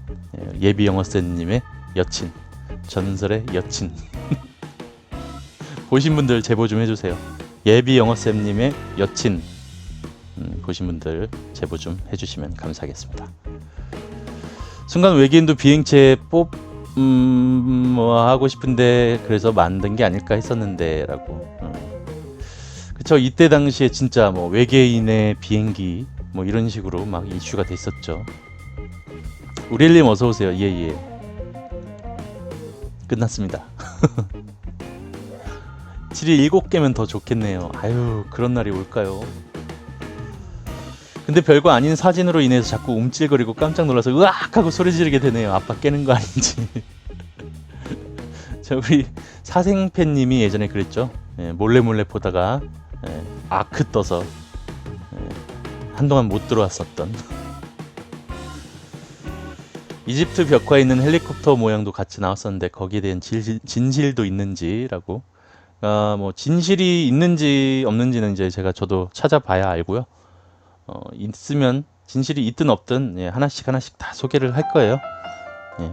예비 영어쌤님의 여친, 전설의 여친. 보신 분들 제보 좀 해주세요. 예비 영어쌤님의 여친 보신 분들 제보 좀 해주시면 감사하겠습니다. 순간 외계인도 비행체 뭐 하고 싶은데 그래서 만든 게 아닐까 했었는데 라고. 그쵸, 이때 당시에 진짜 뭐 외계인의 비행기 뭐 이런 식으로 막 이슈가 됐었죠. 우리엘님 어서오세요. 예예. 끝났습니다. 7일 7개면 더 좋겠네요. 아유, 그런 날이 올까요? 근데 별거 아닌 사진으로 인해서 자꾸 움찔거리고 깜짝 놀라서 으악 하고 소리 지르게 되네요. 아빠 깨는 거 아닌지. 자, 우리 사생팬님이 예전에 그랬죠. 예, 몰래 보다가 아크 떠서 한동안 못 들어왔었던. 이집트 벽화에 있는 헬리콥터 모양도 같이 나왔었는데 거기에 대한 진실도 있는지라고. 뭐 진실이 있는지 없는지는 이제 저도 찾아봐야 알고요. 있으면 진실이 있든 없든 하나씩 다 소개를 할 거예요. 예.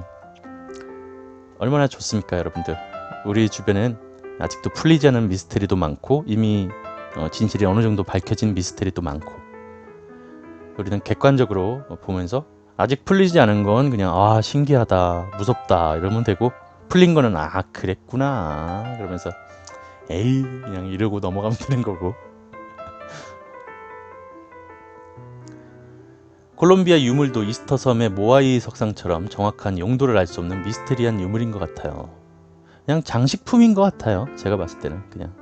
얼마나 좋습니까, 여러분들. 우리 주변엔 아직도 풀리지 않은 미스테리도 많고 이미 진실이 어느 정도 밝혀진 미스테리도 많고, 우리는 객관적으로 보면서 아직 풀리지 않은 건 그냥 신기하다, 무섭다 이러면 되고, 풀린 거는 그랬구나 그러면서 에이 그냥 이러고 넘어가면 되는 거고. 콜롬비아 유물도 이스터 섬의 모아이 석상처럼 정확한 용도를 알 수 없는 미스테리한 유물인 것 같아요. 그냥 장식품인 것 같아요. 제가 봤을 때는 그냥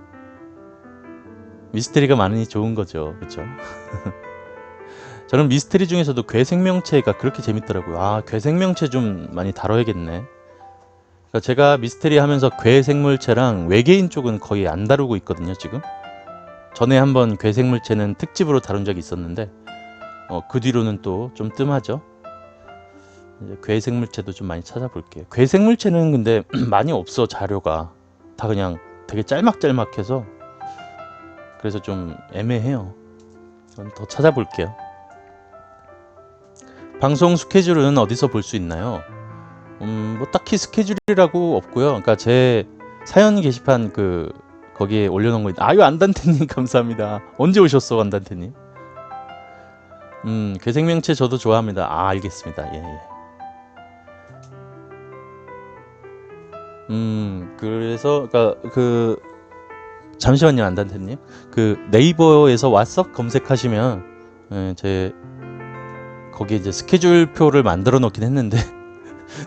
미스테리가 많으니 좋은 거죠. 그렇죠? 저는 미스테리 중에서도 괴생명체가 그렇게 재밌더라고요. 괴생명체 좀 많이 다뤄야겠네. 그러니까 제가 미스테리 하면서 괴생물체랑 외계인 쪽은 거의 안 다루고 있거든요, 지금. 전에 한번 괴생물체는 특집으로 다룬 적이 있었는데 그 뒤로는 또 좀 뜸하죠. 이제 괴생물체도 좀 많이 찾아볼게요. 괴생물체는 근데 많이 없어, 자료가. 다 그냥 되게 짤막짤막해서 그래서 좀 애매해요. 전 더 찾아볼게요. 방송 스케줄은 어디서 볼 수 있나요? 뭐 딱히 스케줄이라고 없고요. 그러니까 제 사연 게시판 거기에 올려놓은 거 아유, 안단테님 감사합니다. 언제 오셨어, 안단테님? 괴생명체 저도 좋아합니다. 알겠습니다. 예. 그래서 잠시만요, 안단테님. 네이버에서 왓썹 검색하시면 거기에 이제 스케줄표를 만들어 놓긴 했는데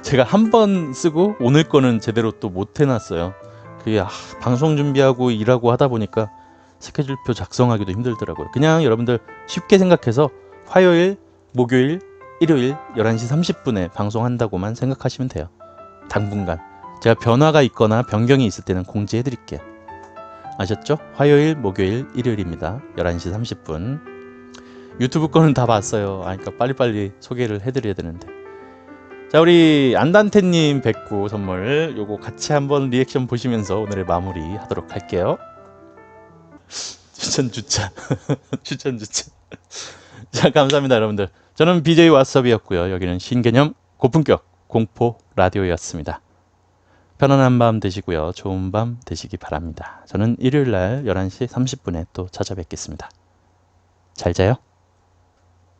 제가 한 번 쓰고 오늘 거는 제대로 또 못 해놨어요. 그게 방송 준비하고 일하고 하다 보니까 스케줄표 작성하기도 힘들더라고요. 그냥 여러분들 쉽게 생각해서 화요일, 목요일, 일요일 11시 30분에 방송한다고만 생각하시면 돼요. 당분간. 제가 변화가 있거나 변경이 있을 때는 공지해 드릴게요. 아셨죠? 화요일, 목요일, 일요일입니다. 11시 30분. 유튜브 거는 다 봤어요. 그러니까 빨리빨리 소개를 해드려야 되는데. 자, 우리 안단테님 뵙고 선물 요거 같이 한번 리액션 보시면서 오늘의 마무리 하도록 할게요. 추천 주차. 추천 주차. 자, 감사합니다, 여러분들. 저는 BJ 왓썹이었고요. 여기는 신개념 고품격 공포 라디오였습니다. 편안한 밤 되시고요. 좋은 밤 되시기 바랍니다. 저는 일요일 날 11시 30분에 또 찾아뵙겠습니다. 잘 자요.